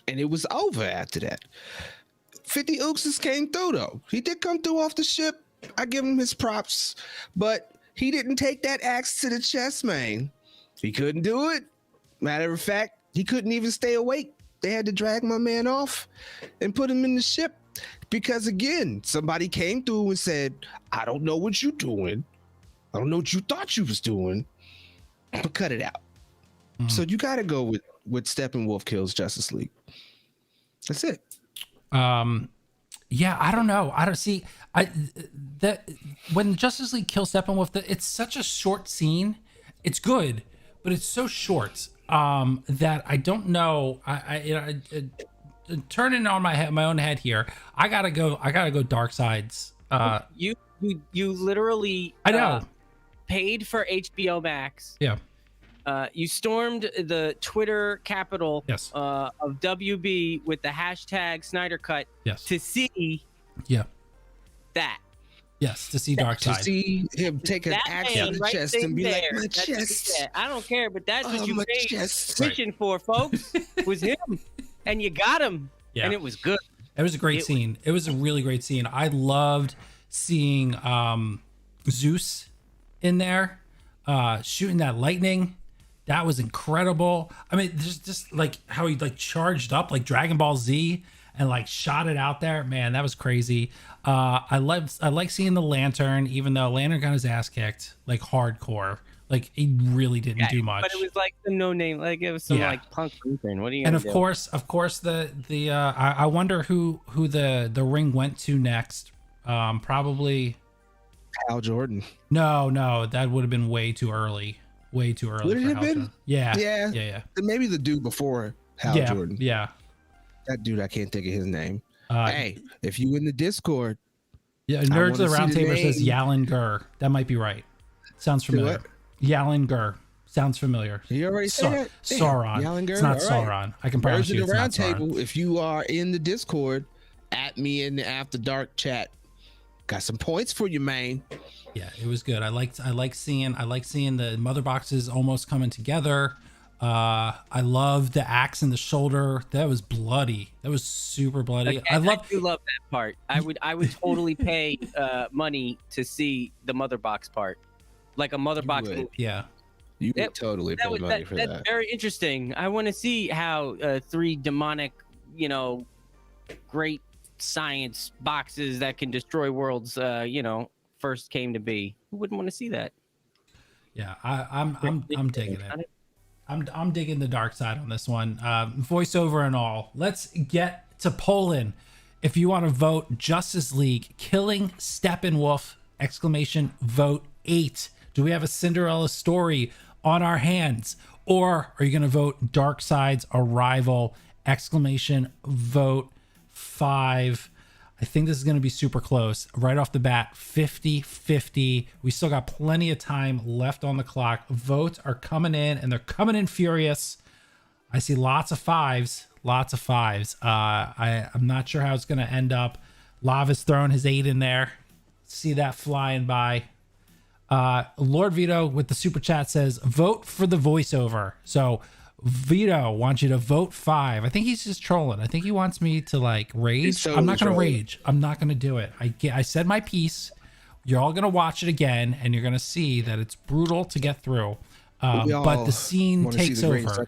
And it was over after that. 50 Ookses came through though. He did come through off the ship. I give him his props, but he didn't take that axe to the chest, man. He couldn't do it. Matter of fact, he couldn't even stay awake. They had to drag my man off and put him in the ship. Because again, somebody came through and said, I don't know what you're doing. I don't know what you thought you was doing, but cut it out. So you got to go with Steppenwolf kills Justice League. That's it. Yeah, I don't know. I don't see that when Justice League kills Steppenwolf, it's such a short scene. It's good, but it's so short that I don't know. I turning on my own head here. I gotta go Darkseid's. You literally I know paid for HBO Max. Yeah. You stormed the Twitter capital yes. Of WB with the hashtag Snyder Cut yes. to see that. Yes, to see Darkseid. To see him take an axe to the chest and be like, my chest. I don't care, but that's what you paid fishing for, folks. Was him. And you got him. Yeah. And it was good. It was a great scene. It was a really great scene. I loved seeing Zeus in there shooting that lightning. That was incredible. I mean, just like how he like charged up like Dragon Ball Z and like shot it out there. Man, that was crazy. I like seeing the Lantern, even though Lantern got his ass kicked like hardcore. Like he really didn't do much. But it was like the no name, like it was some like punk Lantern. What are you? And of course, the I wonder who the ring went to next. Probably Hal Jordan. No, that would have been way too early. Way too early. Would it have been? Yeah. Maybe the dude before Hal Jordan. Yeah. That dude, I can't think of his name. Hey, if you in the Discord. Yeah, Nerds of the Roundtable says Yalin Gur. That might be right. Sounds familiar. Yalin Gur. Sounds familiar. You already said that? Sauron. Yalin it's not Sauron. Right. I can promise you it's not Sauron. Roundtable, if you are in the Discord, at me in the After Dark chat. Got some points for you, man. Yeah, it was good. I like seeing the mother boxes almost coming together. I love the axe in the shoulder. That was bloody. That was super bloody. I love that part. I would totally pay money to see the mother box part, like a mother box movie. Yeah, you would totally pay money for that. That's very interesting. I want to see how three demonic, great science boxes that can destroy worlds, first came to be. Who wouldn't want to see that? Yeah, I'm taking it. I'm digging the dark side on this one. Voiceover and all. Let's get to Poland. If you want to vote Justice League killing Steppenwolf! Vote 8. Do we have a Cinderella story on our hands, or are you going to vote Darkseid's arrival! Vote 5. I think this is going to be super close. Right off the bat, 50-50. We still got plenty of time left on the clock. Votes are coming in, and they're coming in furious. I see lots of fives. I'm not sure how it's going to end up. Lava's throwing his 8 in there. See that flying by. Lord Vito with the super chat says, vote for the voiceover. So Vito wants you to vote 5. I think he's just trolling. I think he wants me to like rage. I'm not going to rage. I'm not going to do it. I said my piece. You're all going to watch it again, and you're going to see that it's brutal to get through. But the scene takes over.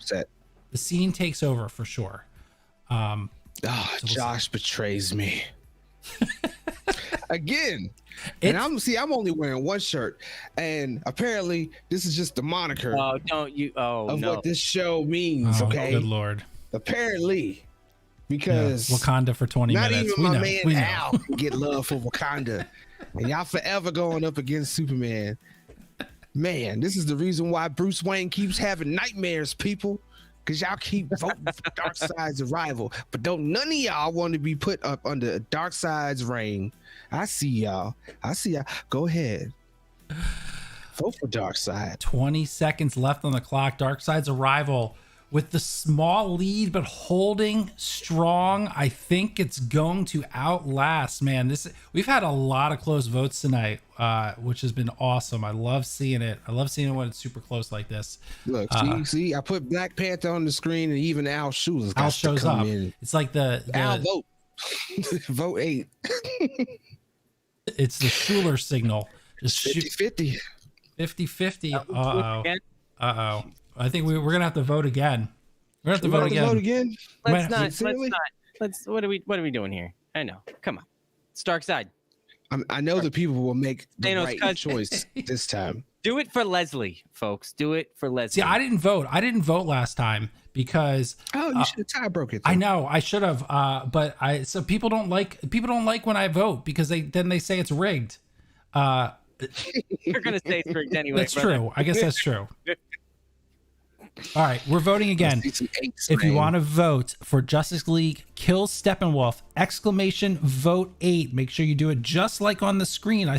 The scene takes over for sure. Josh betrays me. Again. And I'm only wearing one shirt, and apparently this is just the moniker. What this show means. Okay, good lord. Apparently, because Wakanda for 20 not minutes. Not even my man Al can get love for Wakanda, and y'all forever going up against Superman. Man, this is the reason why Bruce Wayne keeps having nightmares, people. Because y'all keep voting for Darkseid's arrival, but don't none of y'all want to be put up under Darkseid's reign. I see y'all. Go ahead. Vote for Darkseid. 20 seconds left on the clock. Darkseid's arrival with the small lead, but holding strong. I think it's going to outlast, man. We've had a lot of close votes tonight, which has been awesome. I love seeing it. I love seeing it when it's super close like this. Look, see, I put Black Panther on the screen, and even Al shows up. In. It's like the Al vote. Vote 8. It's the Schuler signal. Just 50-50. 50-50. Uh-oh. I think we're gonna have to vote again. We're gonna have to vote again. Let's not. What are we doing here? I know. Come on. It's dark side. I know the people will make the Thanos' right cousin. choice this time. Do it for Leslie, folks. Do it for Leslie. See, I didn't vote. I didn't vote last time because You should have tie broke it. I know I should have. But so people don't like when I vote because they say it's rigged. You're gonna say it's rigged anyway. That's brother. true. I guess that's true. All right, we're voting again. If you want to vote for Justice League Kill Steppenwolf, vote 8. Make sure you do it just like on the screen. I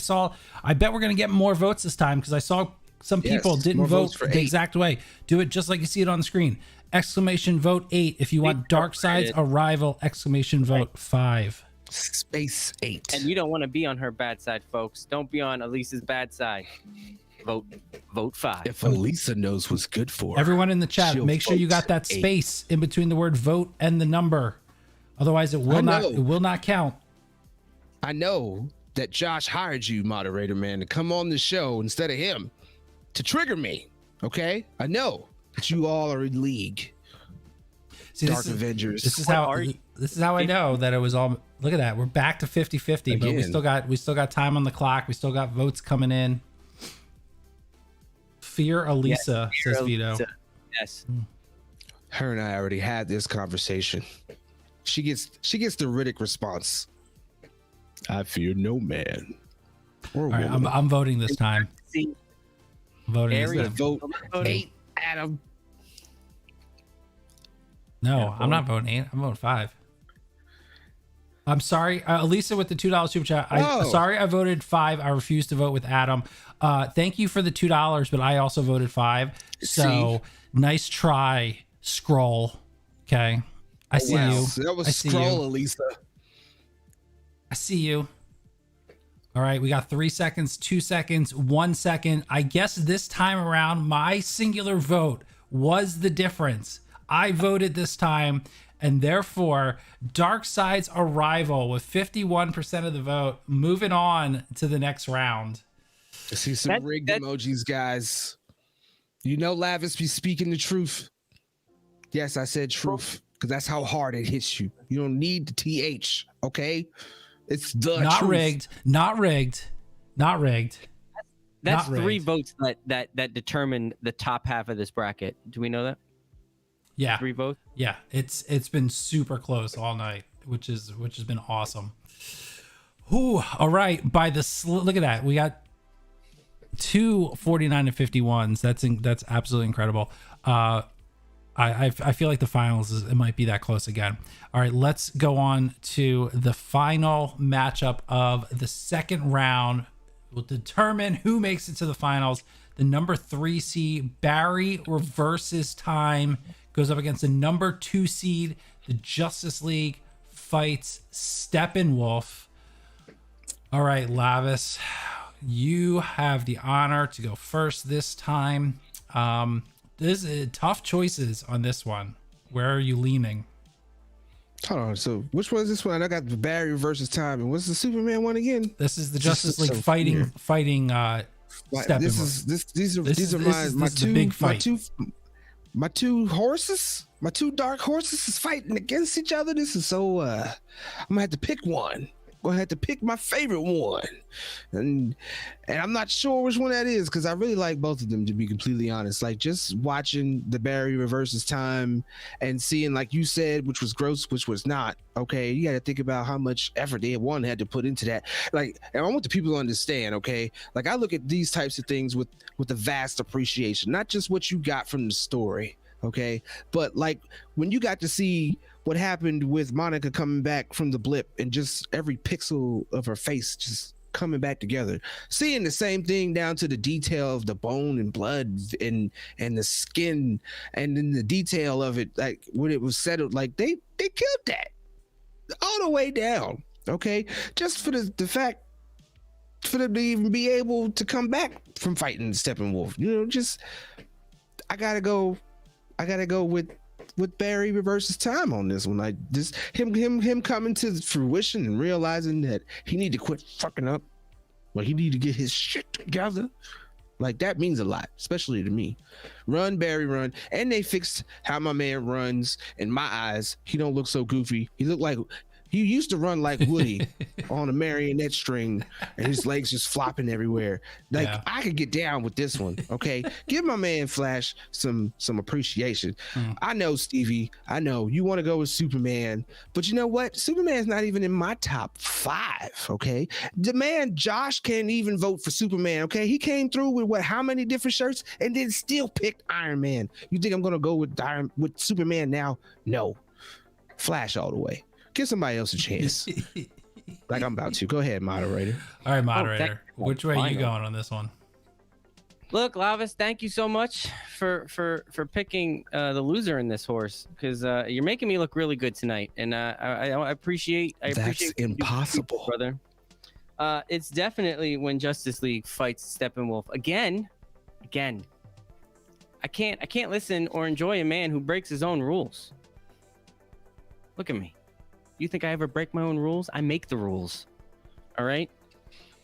bet we're going to get more votes this time because I saw some people didn't vote the exact way. Do it just like you see it on the screen. Vote 8. If you want Darkseid's Arrival, vote 5. Space 8. And you don't want to be on her bad side, folks. Don't be on Elisa's bad side. Vote 5. If Elisa knows what's good for her, everyone in the chat, make sure you got that space in between the word vote and the number. Otherwise, it will not count. I know that Josh hired you, moderator man, to come on the show instead of him to trigger me. Okay, I know that you all are in league. See, Dark Avengers. This is how I know that it was all. Look at that. We're back to 50-50, but we still got time on the clock. We still got votes coming in. Fear Elisa, says Vito. Yes. Her and I already had this conversation. She gets the Riddick response. I fear no man. All right, I'm voting this time. Vote 8, Adam. No, I'm not voting 8. I'm voting 5. I'm sorry, Elisa with the $2 super chat. Sorry, I voted 5. I refuse to vote with Adam. Thank you for the $2, but I also voted 5. So nice try, Scroll. Okay, I see you. That was Scroll, Elisa. I see you. All right, we got 3 seconds, 2 seconds, 1 second. I guess this time around, my singular vote was the difference. I voted this time. And therefore, Darkseid's Arrival with 51% of the vote, moving on to the next round. I see some rigged emojis, guys. You know Lavis be speaking the truth. Yes, I said truth, because that's how hard it hits you. You don't need the TH, okay? It's the not truth. rigged, not rigged, not rigged. That's not 3 rigged. votes that determine the top half of this bracket. Do we know that? Yeah. 3 votes? Yeah, it's been super close all night, which has been awesome. Ooh, all right. Look at that. We got 2 49 to 51s. That's absolutely incredible. I feel like the finals it might be that close again. All right, let's go on to the final matchup of the second round. We'll determine who makes it to the finals. The number 3 seed Barry reverses time goes up against the number 2 seed. The Justice League fights Steppenwolf. All right, Lavis, you have the honor to go first this time. This is tough choices on this one. Where are you leaning? Hold on. So which one is this one? I got the Barry versus time, and what's the Superman one again? This is the Justice League fighting Steppenwolf. These are my two big fight. My two horses, my 2 dark horses is fighting against each other. This is so I'm gonna have to pick one. Gonna have to pick my favorite one, and I'm not sure which one that is because I really like both of them, to be completely honest. Like just watching the Barry reverses time and seeing, like you said, which was gross, which was not okay. You got to think about how much effort they had to put into that. Like, and I want the people to understand, okay? Like I look at these types of things with a vast appreciation, not just what you got from the story, okay, but like when you got to see what happened with Monica coming back from the blip and just every pixel of her face just coming back together, seeing the same thing down to the detail of the bone and blood and the skin, and then the detail of it, like when it was settled, like they killed that all the way down, okay, just for the fact for them to even be able to come back from fighting Steppenwolf. You know, just I gotta go with Barry reverses time on this one. Like this, him coming to fruition and realizing that he need to quit fucking up, like he need to get his shit together. Like that means a lot, especially to me. Run, Barry, run. And they fixed how my man runs. In my eyes, he don't look so goofy. He look like He used to run like Woody on a marionette string, and his legs just flopping everywhere. Like I could get down with this one. Okay, give my man Flash some appreciation. I know, Stevie. I know you want to go with Superman, but you know what? Superman's not even in my top 5. Okay, the man Josh can't even vote for Superman. Okay, he came through with how many different shirts, and then still picked Iron Man. You think I'm gonna go with Superman now? No, Flash all the way. Give somebody else a chance. Like I'm about to. Go ahead, moderator. All right, moderator. Which way are you going on this one? Look, Lavis, thank you so much for picking the loser in this horse, because you're making me look really good tonight, and I appreciate. That's impossible, brother. It's definitely when Justice League fights Steppenwolf again. I can't listen or enjoy a man who breaks his own rules. Look at me. You think I ever break my own rules? I make the rules. All right.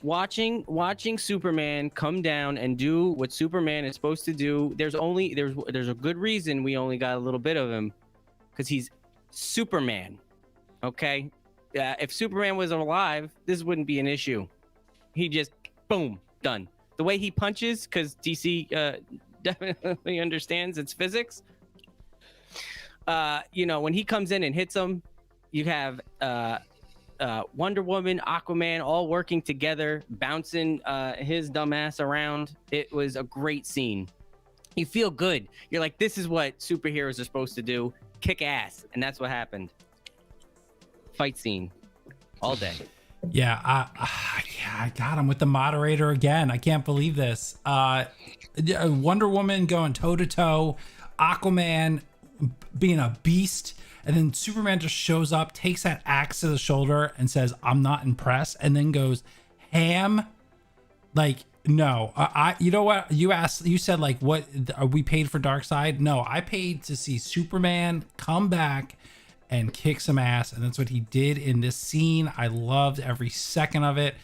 Watching Superman come down and do what Superman is supposed to do. There's a good reason we only got a little bit of him, because he's Superman. Okay. If Superman was alive, this wouldn't be an issue. He just boom, done. The way he punches, because DC definitely understands its physics. When he comes in and hits him, you have Wonder Woman, Aquaman, all working together, bouncing his dumbass around. It was a great scene. You feel good. You're like, this is what superheroes are supposed to do. Kick ass. And that's what happened. Fight scene. All day. Yeah, I got him with the moderator again. I can't believe this. Wonder Woman going toe-to-toe. Aquaman being a beast. And then Superman just shows up, takes that axe to the shoulder and says, I'm not impressed. And then goes ham. Like, no, you know what you said, like, what are we paid for Darkseid? No, I paid to see Superman come back and kick some ass. And that's what he did in this scene. I loved every second of it.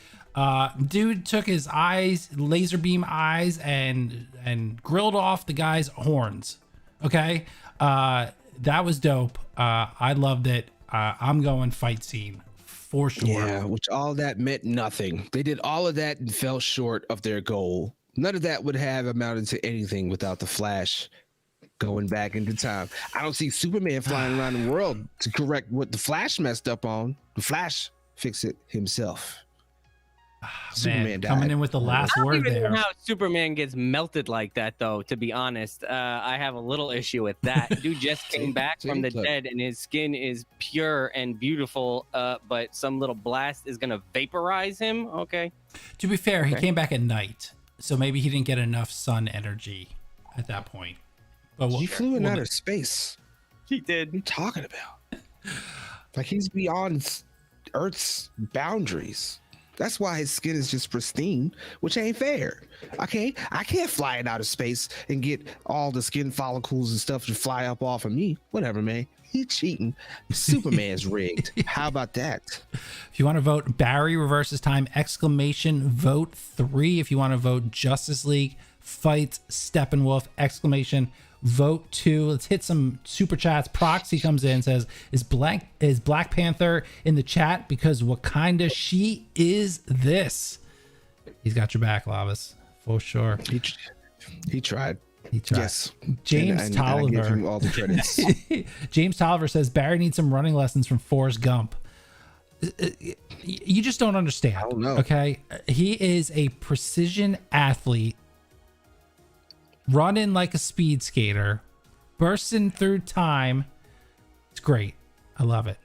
Dude took his eyes, laser beam eyes, and grilled off the guy's horns. Okay. That was dope. I loved it. I'm going fight scene for sure. Yeah, which all that meant nothing. They did all of that and fell short of their goal. None of that would have amounted to anything without the Flash going back into time. I don't see Superman flying around the world to correct what the Flash messed up on. The Flash fixed it himself. Superman died. Coming in with the last word there. I don't even know how Superman gets melted like that, though, to be honest. I have a little issue with that. Dude just came back from the dead, and his skin is pure and beautiful, but some little blast is going to vaporize him. Okay. To be fair, he came back at night, so maybe he didn't get enough sun energy at that point. But he flew in outer space. He did. What are you talking about? Like, he's beyond Earth's boundaries. That's why his skin is just pristine, which ain't fair. Okay, I can't fly it out of space and get all the skin follicles and stuff to fly up off of me. Whatever, man. He cheating. Superman's rigged. How about that? If you want to vote Barry reverses time, exclamation, vote 3. If you want to vote Justice League fights Steppenwolf, exclamation, vote 2. Let's hit some super chats. Proxy comes in and says, is Black Panther in the chat because Wakanda she is this? He's got your back, Lavis, for sure. He tried. Yes. James Tolliver. I give him all the credits. James Tolliver says Barry needs some running lessons from Forrest Gump. You just don't understand. I don't know. Okay, he is a precision athlete, running like a speed skater, bursting through time. It's great. I love it.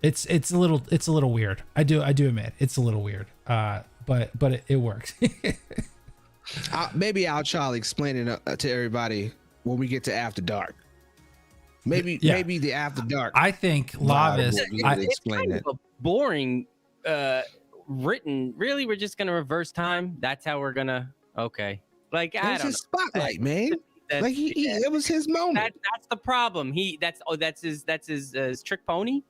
It's a little weird. I do admit it's a little weird. But it works. Maybe I'll try to explain it to everybody when we get to After Dark. Maybe the After Dark. I think Lavis. It's kind of a boring written. Really, we're just gonna reverse time. That's how we're gonna. Okay. Like, I don't know. It's his spotlight, man. Like it was his moment. That's the problem. That's his trick pony.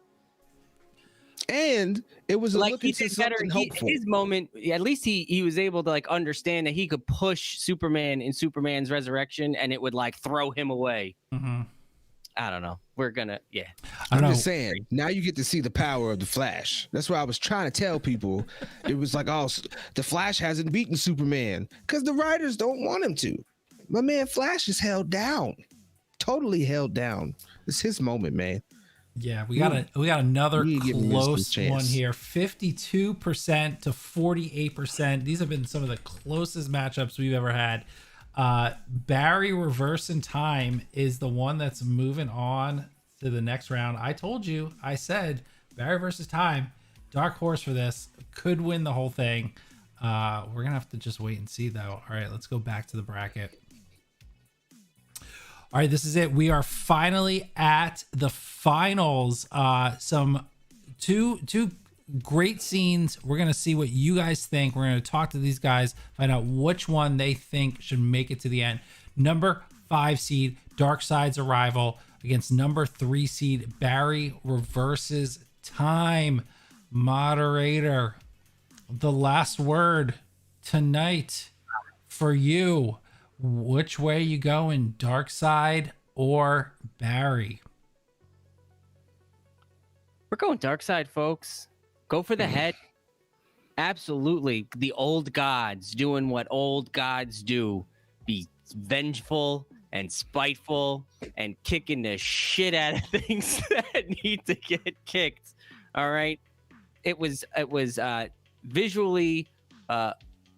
And it was a look into something hopeful. His moment, at least he was able to like understand that he could push Superman in Superman's resurrection, and it would like throw him away. Mm-hmm. I don't know. We're gonna, yeah. I'm just saying. Now you get to see the power of the Flash. That's what I was trying to tell people. It was like, oh, the Flash hasn't beaten Superman because the writers don't want him to. My man Flash is held down, totally held down. It's his moment, man. Yeah, we got another close one here. 52% to 48%. These have been some of the closest matchups we've ever had. Barry Reverse in Time is the one that's moving on to the next round. I told you, I said Barry versus Time, dark horse for this, could win the whole thing. We're gonna have to just wait and see though. All right, let's go back to the bracket. All right, this is it. We are finally at the finals. Some two great scenes. We're going to see what you guys think. We're going to talk to these guys, find out which one they think should make it to the end. Number 5 seed, Darkseid's Arrival against number 3 seed, Barry Reverses Time. Moderator, the last word tonight for you. Which way you going, Darkseid or Barry? We're going Darkseid, folks. Go for the head. Absolutely. The old gods doing what old gods do. Be vengeful and spiteful and kicking the shit out of things that need to get kicked. All right. It was visually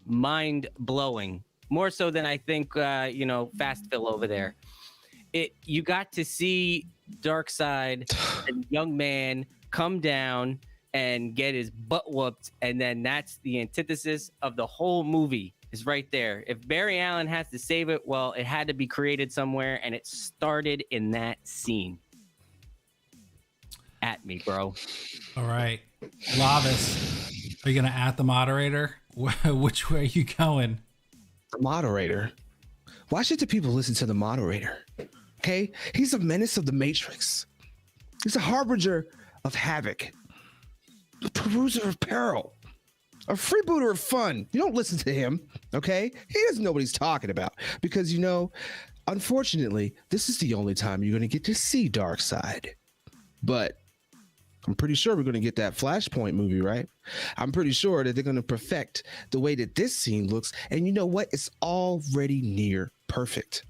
mind-blowing. More so than I think, Fastville over there. You got to see Darkseid, a young man, come down and get his butt whooped, and then that's the antithesis of the whole movie is right there. If Barry Allen has to save it, well, it had to be created somewhere, and it started in that scene. At me, bro. All right. Lavis, are you going to at the moderator? Which way are you going? The moderator. Why should the people listen to the moderator? Okay, he's a menace of the Matrix. He's a harbinger of havoc, a peruser of peril, a freebooter of fun. You don't listen to him, okay? He doesn't know what he's talking about because, unfortunately, this is the only time you're going to get to see Darkseid. But I'm pretty sure we're going to get that Flashpoint movie, right? I'm pretty sure that they're going to perfect the way that this scene looks. And you know what? It's already near perfect.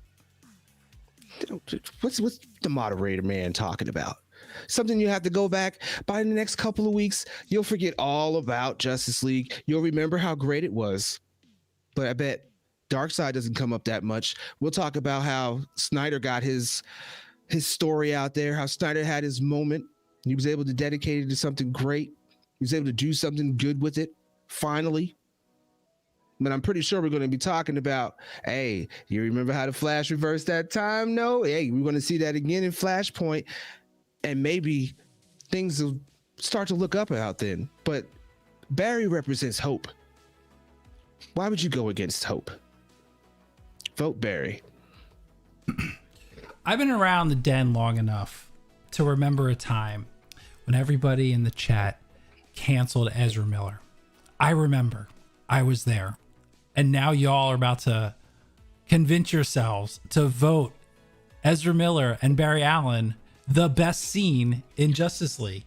What's the moderator man talking about? Something you have to go back by the next couple of weeks. You'll forget all about Justice League. You'll remember how great it was. But I bet Darkseid doesn't come up that much. We'll talk about how Snyder got his story out there, how Snyder had his moment. He was able to dedicate it to something great. He was able to do something good with it, finally. But I'm pretty sure we're going to be talking about, hey, you remember how the Flash reversed that time? No? Hey, we're going to see that again in Flashpoint. And maybe things will start to look up out then. But Barry represents hope. Why would you go against hope? Vote Barry. I've been around the den long enough to remember a time when everybody in the chat canceled Ezra Miller. I remember. I was there. And now y'all are about to convince yourselves to vote Ezra Miller and Barry Allen the best scene in Justice League.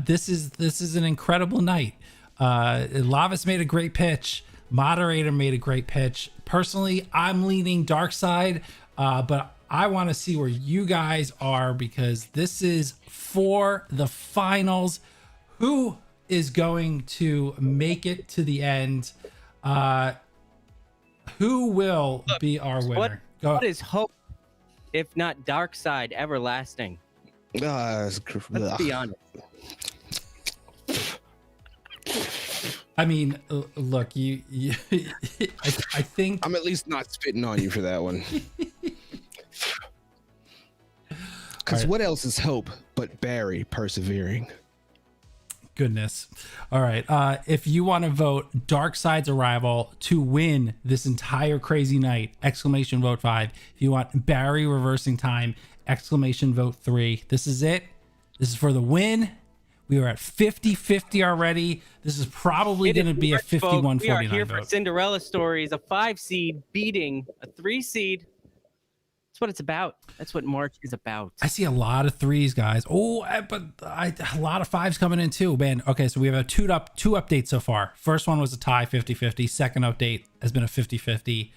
This is an incredible night. Lavis made a great pitch. Moderator made a great pitch. Personally, I'm leaning Darkseid, but I want to see where you guys are because this is for the finals. Who is going to make it to the end? Who will be our winner? What is hope if not Darkseid everlasting? Let's be honest. I mean, look, I think I'm at least not spitting on you for that one. Because what else is hope but Barry persevering? Goodness. All right. If you want to vote Darkseid's Arrival to win this entire crazy night, exclamation vote 5. If you want Barry Reversing Time, exclamation vote 3. This is it. This is for the win. We are at 50-50 already. This is probably going to be a 51-49 We are here vote. for Cinderella stories. A 5 seed beating a 3 seed. That's what it's about. That's what March is about. I see a lot of 3s, guys. Oh, but a lot of 5s coming in too, man. Okay, so we have two updates so far. First one was a tie, 50-50. Second update has been a 50-50.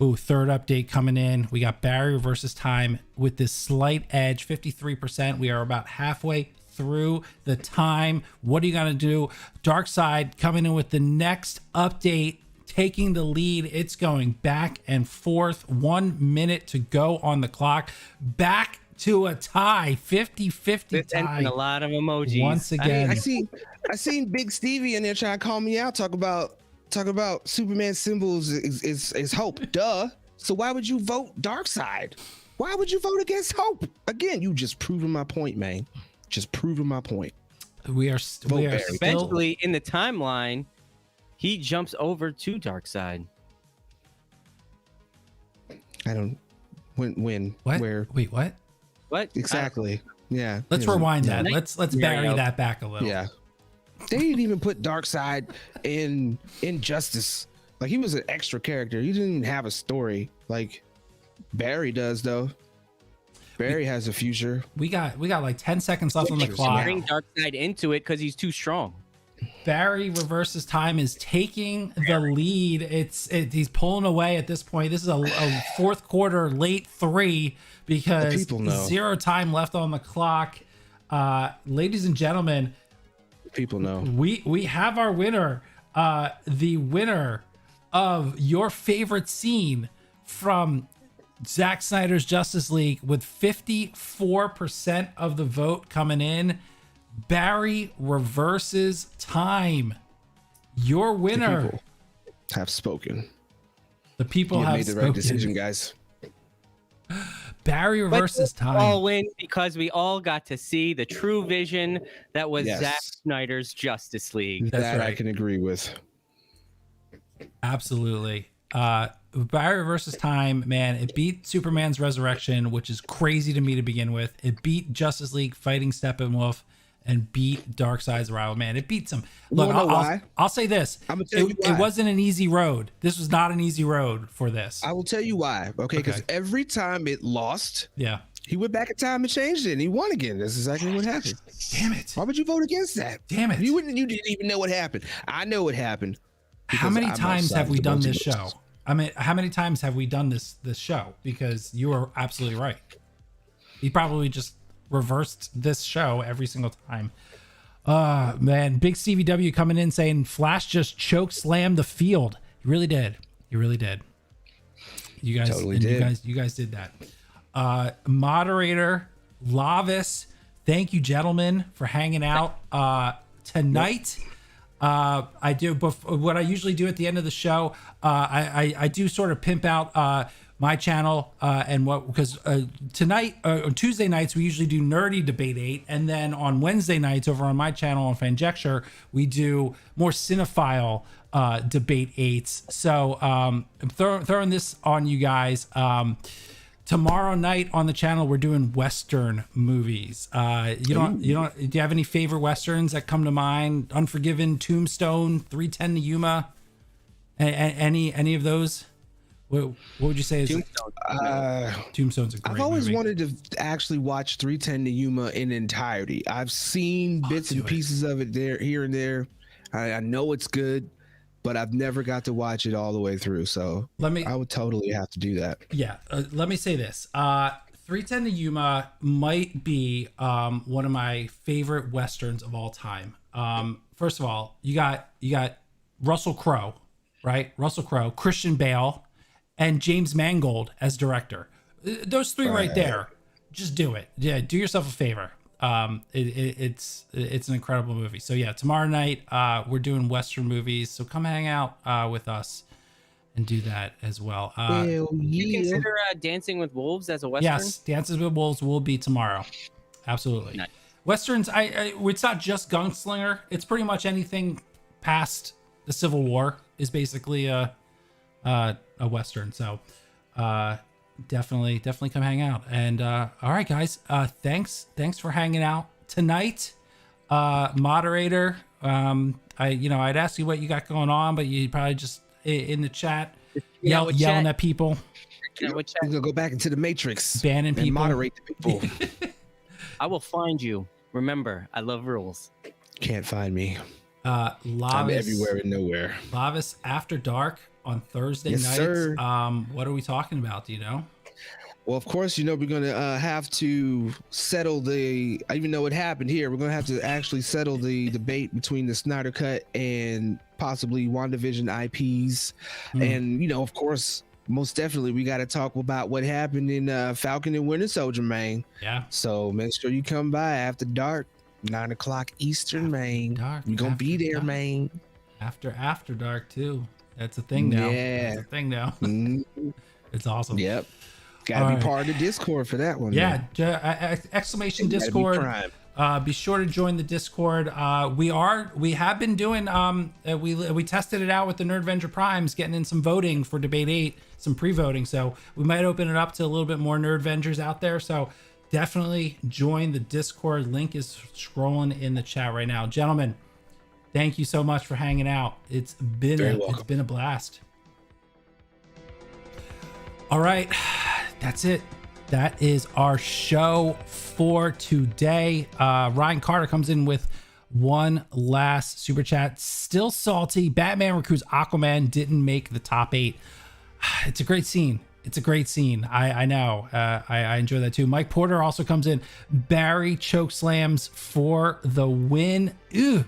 Ooh, third update coming in. We got Barry versus Time with this slight edge, 53%. We are about halfway through the time. What are you gonna do? Darkseid coming in with the next update, taking the lead. It's going back and forth. 1 minute to go on the clock. Back to a tie, 50-50 tie. And a lot of emojis. Once again. I seen Big Stevie in there trying to call me out. Talk about Superman symbols is hope. Duh. So why would you vote Darkseid? Why would you vote against hope? Again, you just proving my point, man. Just proving my point. We are still eventually in the timeline. He jumps over to Darkseid. I don't. When? What? Where? Wait, what? What? Exactly. Yeah. Let's rewind that. Let's bury that back a little. Yeah. They didn't even put Darkseid in Justice. Like, he was an extra character. He didn't even have a story like Barry does, though. Barry has a future. We got like 10 seconds left on the clock. Bring Darkseid into it because he's too strong. Barry reverses time is taking the lead. He's pulling away at this point. This is a fourth quarter late 3 because zero time left on the clock. Ladies and gentlemen, people know we have our winner. The winner of your favorite scene from Zack Snyder's Justice League with 54% of the vote coming in. Barry reverses time. Your winner. The people have spoken. The people have made the right decision, guys. Barry reverses time. All win because we all got to see the true vision that was Zack Snyder's Justice League. That right. I can agree with. Absolutely. Barry versus Time, man, it beat Superman's Resurrection, which is crazy to me to begin with. It beat Justice League fighting Steppenwolf and beat Darkseid's rival. Man, it beat some. Look, I'll say this. It wasn't an easy road. This was not an easy road for this. I will tell you why. Okay, because every time it lost, he went back in time and changed it, and he won again. That's exactly what happened. Damn it! Why would you vote against that? Damn it! You didn't even know what happened. I know what happened. How many times have we done this show? I mean, how many times have we done this show? Because you are absolutely right. He probably just reversed this show every single time. Man, Big Stevie W coming in saying Flash just choke slammed the field. He really did. He really did. You guys totally did. You guys did that. Moderator Lavis, thank you, gentlemen, for hanging out tonight. I do what I usually do at the end of the show. I do sort of pimp out my channel and because tonight on Tuesday nights we usually do Nerdy Debate 8, and then on Wednesday nights over on my channel on Fanjecture we do more cinephile Debate 8s. So I'm throwing this on you guys. Tomorrow night on the channel, we're doing Western movies. Do you have any favorite Westerns that come to mind? Unforgiven, Tombstone, 310 to Yuma, any of those? What would you say is Tombstone's a great movie. I've always wanted to actually watch 310 to Yuma in entirety. I've seen bits and pieces of it here and there. I know it's good, but I've never got to watch it all the way through. So I would totally have to do that. Yeah. Let me say this. 310 to Yuma might be one of my favorite Westerns of all time. First of all, you got Russell Crowe, right? Russell Crowe, Christian Bale, and James Mangold as director. Those three right there. Just do it. Yeah. Do yourself a favor. It's an incredible movie. So yeah, tomorrow night we're doing Western movies, so come hang out with us and do that as well. Do you consider Dancing with Wolves as a Western? Yes, Dances with Wolves will be tomorrow. Absolutely. Nice. Westerns, it's not just gunslinger. It's pretty much anything past the Civil War is basically a Western. So definitely come hang out. And all right, guys, thanks for hanging out tonight. Moderator, I'd ask you what you got going on, but you probably just in the chat yelling at people. We're gonna go back into the Matrix, banning people, moderate the people. I will find you. Remember, I love rules. Can't find me. Lavis, I'm everywhere and nowhere. Lavis After Dark on Thursday nights. Sir. What are we talking about? Do you know? Well, of course, we're going to have to settle even though it happened here, we're going to have to actually settle the debate between the Snyder Cut and possibly WandaVision IPs. And, of course, most definitely, we got to talk about what happened in Falcon and Winter Soldier, man. Yeah. So make sure you come by after dark, 9 o'clock Eastern, man. We're going to be there, man. After Dark, too. That's a thing now. Yeah. That's a thing now. It's awesome. Yep. Gotta be part of the Discord for that one. Yeah, exclamation Discord. Be sure to join the Discord. We have been doing we tested it out with the Nerdvenger Primes, getting in some voting for Debate 8, some pre-voting. So we might open it up to a little bit more Nerdvengers out there. So definitely join the Discord. Link is scrolling in the chat right now. Gentlemen, thank you so much for hanging out. It's been a blast. All right. That's it. That is our show for today. Ryan Carter comes in with one last super chat. Still salty. Batman recruits Aquaman didn't make the top 8. It's a great scene. I know. I enjoy that too. Mike Porter also comes in. Barry chokeslams for the win. Ew.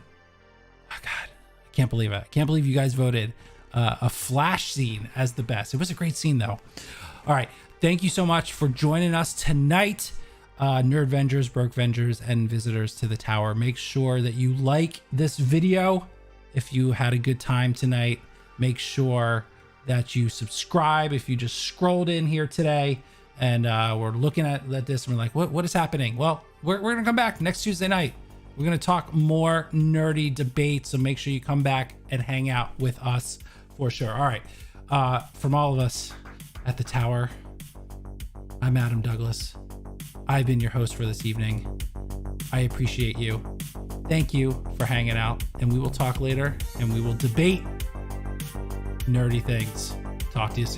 Oh, God. I can't believe it. I can't believe you guys voted a Flash scene as the best. It was a great scene though. All right. Thank you so much for joining us tonight, Nerdvengers, Brokevengers, and visitors to the tower. Make sure that you like this video if you had a good time tonight. Make sure that you subscribe if you just scrolled in here today and we're looking at this and we're like, what is happening? Well, we're going to come back next Tuesday night. We're going to talk more nerdy debates, so make sure you come back and hang out with us for sure. All right. From all of us at the tower, I'm Adam Douglas. I've been your host for this evening. I appreciate you. Thank you for hanging out, and we will talk later and we will debate nerdy things. Talk to you soon.